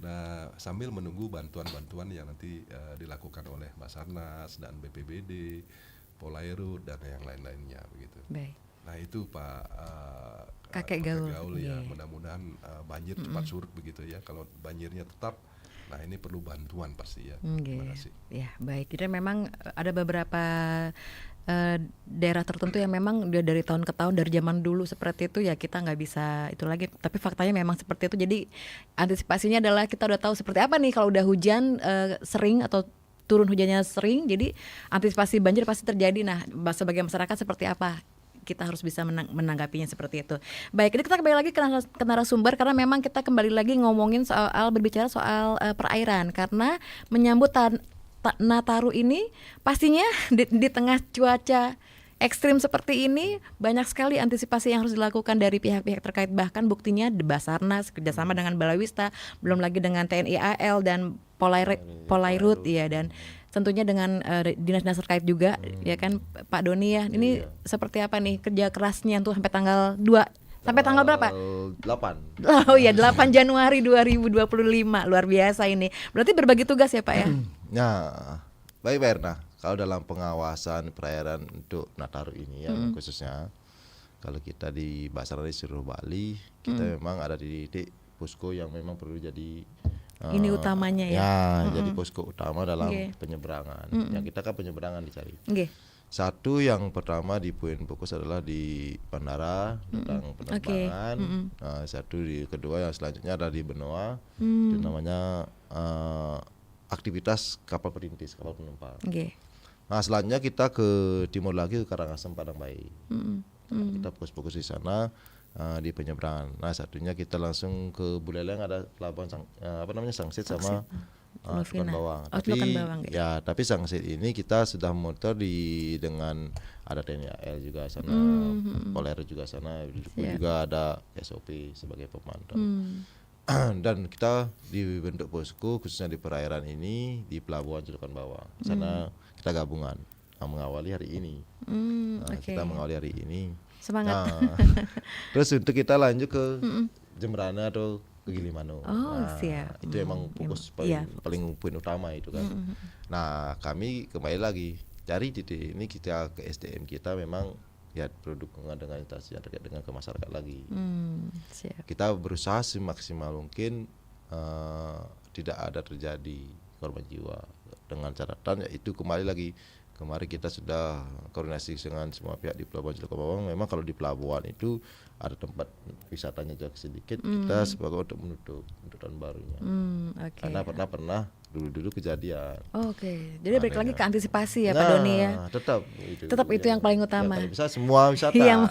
Nah sambil menunggu bantuan-bantuan yang nanti dilakukan oleh Basarnas dan BPBD, Polairut dan yang lain-lainnya begitu. Baik. Nah itu Pak Kakek Gaul ya, mudah-mudahan banjir cepat surut begitu ya. Kalau banjirnya tetap, nah ini perlu bantuan pasti ya. Terima kasih. Ya baik. Jadi memang ada beberapa daerah tertentu yang memang dari tahun ke tahun, dari zaman dulu seperti itu ya, kita nggak bisa itu lagi. Tapi faktanya memang seperti itu. Jadi antisipasinya adalah kita udah tahu seperti apa nih kalau udah hujan sering atau turun hujannya sering. Jadi antisipasi banjir pasti terjadi. Nah sebagai masyarakat seperti apa? Kita harus bisa menanggapinya seperti itu. Baik, ini kita kembali lagi ke narasumber karena memang kita kembali lagi ngomongin berbicara soal perairan, karena menyambut Nataru ini pastinya di tengah cuaca ekstrim seperti ini banyak sekali antisipasi yang harus dilakukan dari pihak-pihak terkait, bahkan buktinya di Basarnas kerjasama dengan Balawista, belum lagi dengan TNI AL dan Polairut ya, dan tentunya dengan dinas-dinas terkait juga ya kan Pak Doni ya. Ini seperti apa nih kerja kerasnya tuh sampai tanggal 2 sampai tanggal berapa? 8. Oh iya 8 Januari 2025. Luar biasa ini. Berarti berbagi tugas ya Pak ya? Nah, baik Pak Erna. Kalau dalam pengawasan perairan untuk Nataru ini ya khususnya, kalau kita di Basarnas di seluruh Bali, kita memang ada di titik posko yang memang perlu jadi ini utamanya ya. Jadi posko utama dalam penyeberangan. Yang kita kan penyeberangan dicari. Satu yang pertama di poin fokus adalah di bandara tentang penerbangan. Satu di kedua yang selanjutnya ada di benua. Itu namanya aktivitas kapal perintis, kapal penumpang. Nah selanjutnya kita ke timur lagi ke Karangasem, Padang Bayi. Kita fokus di sana. Di penyeberangan. Nah satunya kita langsung ke Buleleng, ada pelabuhan Sangsit sama Tukan Bawang. Tapi Sangsit ini kita sudah monitor dengan ada TNI AL juga sana, Polairut juga sana, juga ada SOP sebagai pemantau. Dan kita dibentuk posko khususnya di perairan ini di pelabuhan Tukan Bawang. Sana kita gabungan mengawali hari ini. Kita mengawali hari ini. Semangat. Terus untuk kita lanjut ke Jembrana atau ke Gilimanuk. Siap. Itu emang fokus paling poin utama itu kan. Nah kami kembali lagi cari titik ini, kita ke SDM kita memang ya berdukungan dengan instansi yang terkait dengan ke masyarakat lagi. Siap. Kita berusaha semaksimal mungkin tidak ada terjadi korban jiwa, dengan catatan yaitu kembali lagi kemarin kita sudah koordinasi dengan semua pihak di Pelabuhan Tukan Bawang. Memang kalau di pelabuhan itu ada tempat wisatanya juga sedikit, kita sebagai untuk menutup untuk tahun barunya. Karena pernah dulu kejadian. Jadi balik lagi ke antisipasi ya Pak Doni ya. Tetap itu yang paling utama. Ya, bisa semua wisata.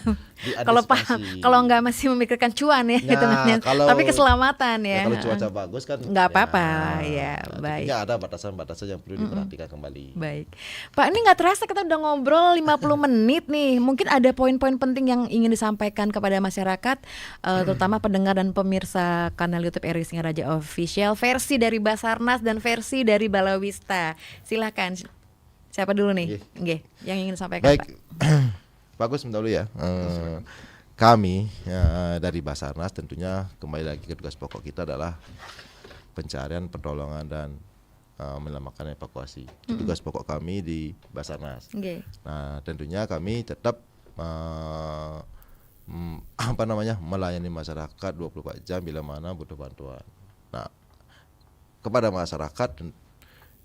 Kalau nggak masih memikirkan cuan ya, tapi keselamatan ya. Kalau cuaca bagus kan nggak apa-apa ya. Baik. Ada batasan-batasan yang perlu diperhatikan kembali. Baik, Pak, ini nggak terasa kita udah ngobrol 50 menit nih. Mungkin ada poin-poin penting yang ingin disampaikan kepada masyarakat, terutama pendengar dan pemirsa kanal YouTube RRI Singaraja Official, versi dari Basarnas dan versi dari Balawista. Silakan. Siapa dulu nih? Yang ingin disampaikan, baik. Pak Gus dulu ya. Kami dari Basarnas tentunya kembali lagi ke tugas pokok kita adalah pencarian, pertolongan dan menyelamatkan evakuasi. Itu tugas pokok kami di Basarnas. Nah, tentunya kami tetap melayani masyarakat 24 jam bila mana butuh bantuan. Nah, kepada masyarakat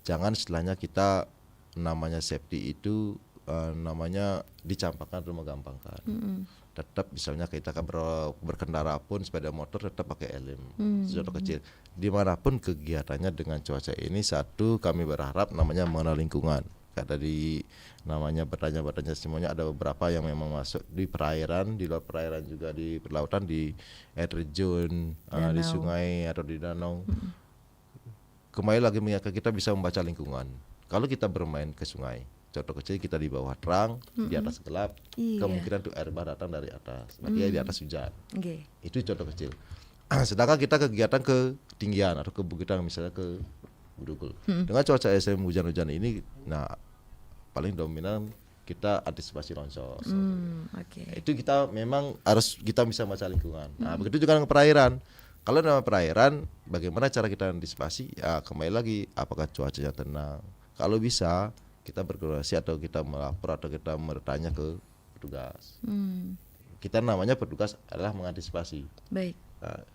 jangan istilahnya kita namanya safety itu namanya dicampakkan atau menggampangkan. Tetap misalnya kita kan berkendara pun sepeda motor tetap pakai helm. Contoh kecil. Dimanapun kegiatannya dengan cuaca ini, satu kami berharap namanya mengenal lingkungan. Kayak tadi namanya bertanya semuanya, ada beberapa yang memang masuk di perairan, di luar perairan juga, di perlautan, di air terjun, di sungai atau di danau. Kembali lagi mengingatkan kita bisa membaca lingkungan. Kalau kita bermain ke sungai, contoh kecil kita di bawah terang, di atas gelap, kemungkinan tuh air bah datang dari atas, berarti di atas hujan. Itu contoh kecil. Sedangkan kita kegiatan ke ketinggian atau ke bukitan, misalnya ke Budugul. Dengan cuaca ekstrem hujan-hujan ini, nah paling dominan kita antisipasi longsor. Itu kita memang harus kita bisa baca lingkungan. Nah, begitu juga dengan perairan. Kalau dalam perairan, bagaimana cara kita antisipasi? Ya kembali lagi, apakah cuacanya tenang? Kalau bisa, kita berkoordinasi atau kita melapor atau kita bertanya ke petugas. Kita namanya petugas adalah mengantisipasi. Baik. Nah,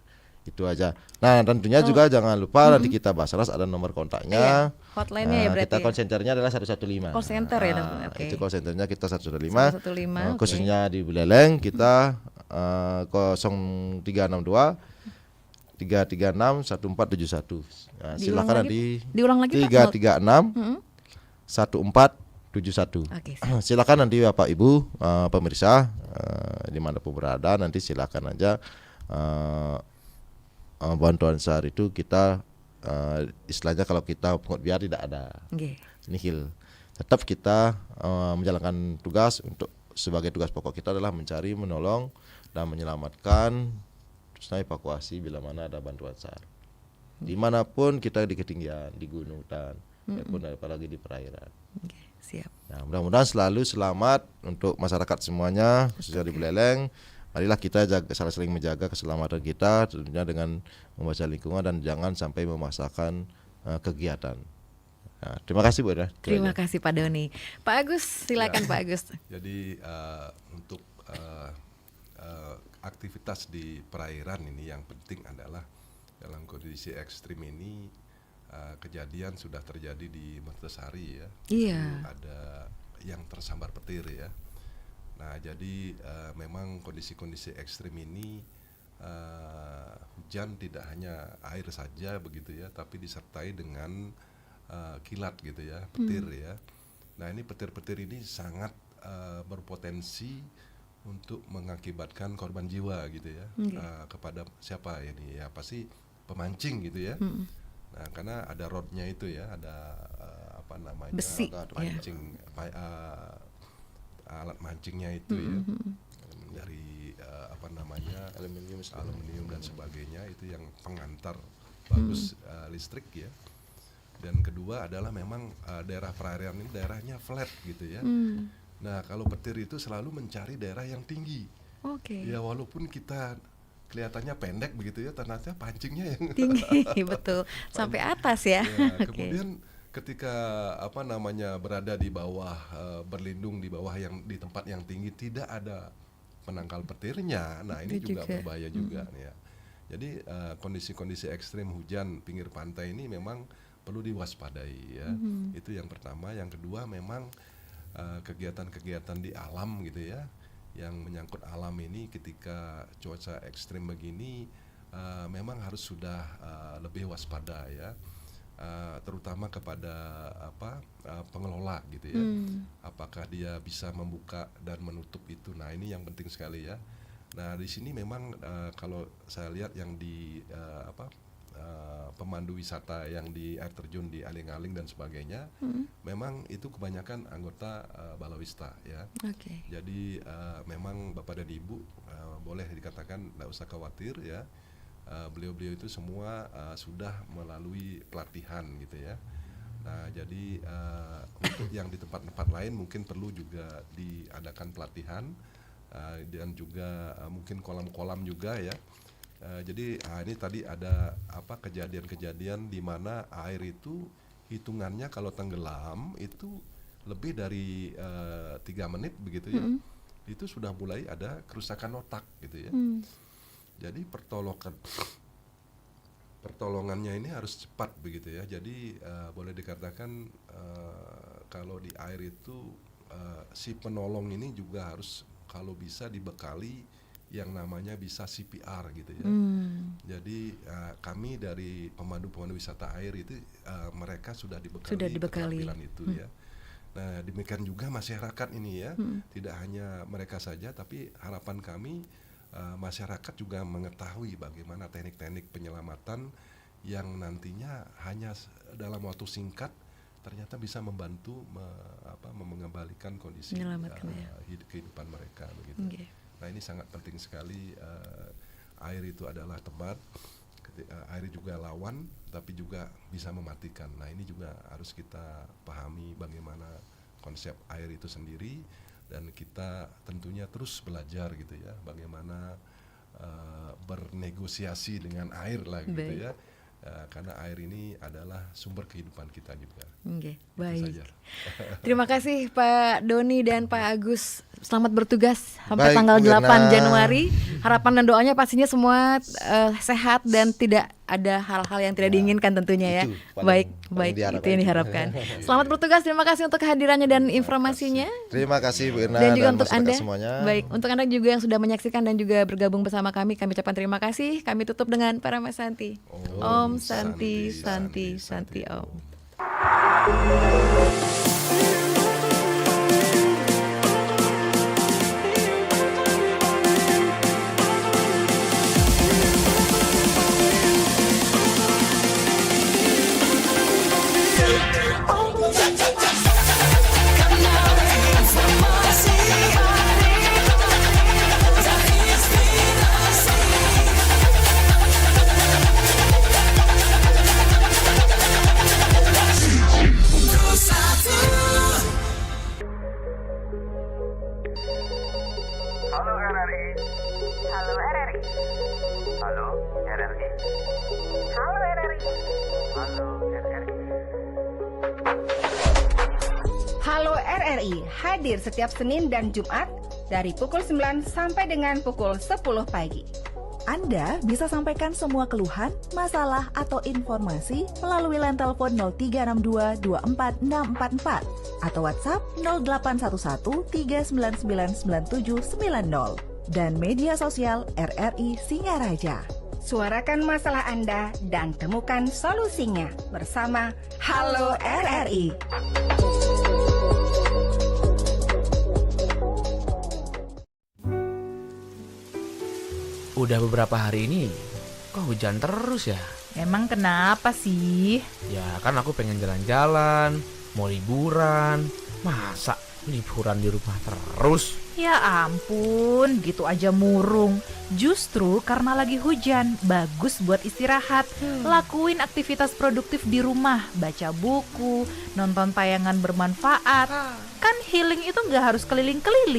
itu aja. Nah, tentunya juga jangan lupa nanti kita Basarnas ada nomor kontaknya. Hotline-nya ya berarti. Kita call centernya adalah 115. Call center ya, Itu call centernya kita 115. 115. Khususnya di Buleleng kita 0362 336 1471. Nah, silakan nanti diulang lagi 336 1471. Silakan nanti Bapak Ibu pemirsa dimanapun berada, nanti silakan aja bantuan SAR itu kita istilahnya kalau kita pungut biar tidak ada nihil. Tetap kita menjalankan tugas untuk sebagai tugas pokok kita adalah mencari, menolong dan menyelamatkan, terusnya evakuasi bila mana ada bantuan SAR. Dimanapun kita di ketinggian, di gunung dan maupun apalagi di perairan. Siap. Nah, mudah-mudahan selalu selamat untuk masyarakat semuanya, khususnya di Buleleng. Marilah kita saling menjaga keselamatan kita, tentunya dengan membaca lingkungan dan jangan sampai memaksakan kegiatan. Nah, terima kasih Bu Ira. Terima kasih Pak Doni. Pak Agus, silakan Pak Agus. Jadi untuk aktivitas di perairan ini yang penting adalah dalam kondisi ekstrim ini kejadian sudah terjadi di Mertasari ya. Iya. Ada yang tersambar petir ya. Nah jadi memang kondisi-kondisi ekstrim ini hujan tidak hanya air saja begitu ya, tapi disertai dengan kilat gitu ya, petir ya. Nah ini petir-petir ini sangat berpotensi untuk mengakibatkan korban jiwa gitu ya. Kepada siapa ini ya, pasti pemancing gitu ya. Nah karena ada rodnya itu ya, ada apa namanya, besi pancing alat mancingnya itu ya, dari apa namanya aluminium dan sebagainya, itu yang pengantar bagus listrik ya. Dan kedua adalah memang daerah perairan ini daerahnya flat gitu ya. Nah kalau petir itu selalu mencari daerah yang tinggi. Ya walaupun kita kelihatannya pendek begitu ya, ternyata pancingnya yang tinggi. Betul, sampai atas ya. Kemudian ketika apa namanya berada di bawah, berlindung di bawah yang di tempat yang tinggi, tidak ada penangkal petirnya. Nah ini juga berbahaya juga nih ya. Jadi kondisi-kondisi ekstrim hujan pinggir pantai ini memang perlu diwaspadai ya. Itu yang pertama. Yang kedua memang kegiatan-kegiatan di alam gitu ya, yang menyangkut alam ini ketika cuaca ekstrim begini memang harus sudah lebih waspada ya. Terutama kepada pengelola gitu ya. Apakah dia bisa membuka dan menutup itu. Nah, ini yang penting sekali ya. Nah, di sini memang kalau saya lihat yang di pemandu wisata yang di air terjun di Aling-Aling dan sebagainya, memang itu kebanyakan anggota Balawista ya. Jadi memang Bapak dan Ibu boleh dikatakan tidak usah khawatir ya. Beliau-beliau itu semua sudah melalui pelatihan gitu ya. Nah jadi untuk yang di tempat-tempat lain mungkin perlu juga diadakan pelatihan dan juga mungkin kolam-kolam juga ya. Jadi ini tadi ada kejadian-kejadian di mana air itu hitungannya kalau tenggelam itu lebih dari 3 menit begitu ya. Itu sudah mulai ada kerusakan otak gitu ya. Jadi pertolongannya ini harus cepat begitu ya. Jadi boleh dikatakan kalau di air itu si penolong ini juga harus kalau bisa dibekali yang namanya bisa CPR gitu ya. Jadi kami dari pemandu wisata air itu mereka sudah dibekali keterampilan itu ya. Nah demikian juga masyarakat ini ya, tidak hanya mereka saja, tapi harapan kami masyarakat juga mengetahui bagaimana teknik-teknik penyelamatan yang nantinya hanya dalam waktu singkat ternyata bisa membantu mengembalikan kondisi kehidupan mereka begitu. Nah ini sangat penting sekali. Air itu adalah teman, air juga lawan, tapi juga bisa mematikan. Nah ini juga harus kita pahami bagaimana konsep air itu sendiri, dan kita tentunya terus belajar gitu ya, bagaimana bernegosiasi dengan air lah gitu ya. Karena air ini adalah sumber kehidupan kita juga. Baik. Terima kasih Pak Doni dan Pak Agus. Selamat bertugas sampai tanggal 8 Januari. Harapan dan doanya pastinya semua sehat dan tidak ada hal-hal yang tidak diinginkan tentunya ya. Baik, itu yang diharapkan. Selamat bertugas, terima kasih untuk kehadirannya dan informasinya. Terima kasih Bu Irna dan juga untuk Anda semuanya. Baik, untuk Anda juga yang sudah menyaksikan dan juga bergabung bersama kami ucapkan terima kasih. Kami tutup dengan Parama Santi. Om Santi Santi Santi Om. Halo RRI hadir setiap Senin dan Jumat dari pukul 9 sampai dengan pukul 10 pagi. Anda bisa sampaikan semua keluhan, masalah, atau informasi melalui line telepon 0362 24644 atau WhatsApp 0811 3999790 dan media sosial RRI Singaraja. Suarakan masalah Anda dan temukan solusinya bersama Halo RRI. Udah beberapa hari ini kok hujan terus ya? Emang kenapa sih? Ya kan aku pengen jalan-jalan, mau liburan. Masa liburan di rumah terus? Ya ampun, gitu aja murung. Justru karena lagi hujan, bagus buat istirahat. Lakuin aktivitas produktif di rumah, baca buku, nonton tayangan bermanfaat. Kan healing itu gak harus keliling-keliling.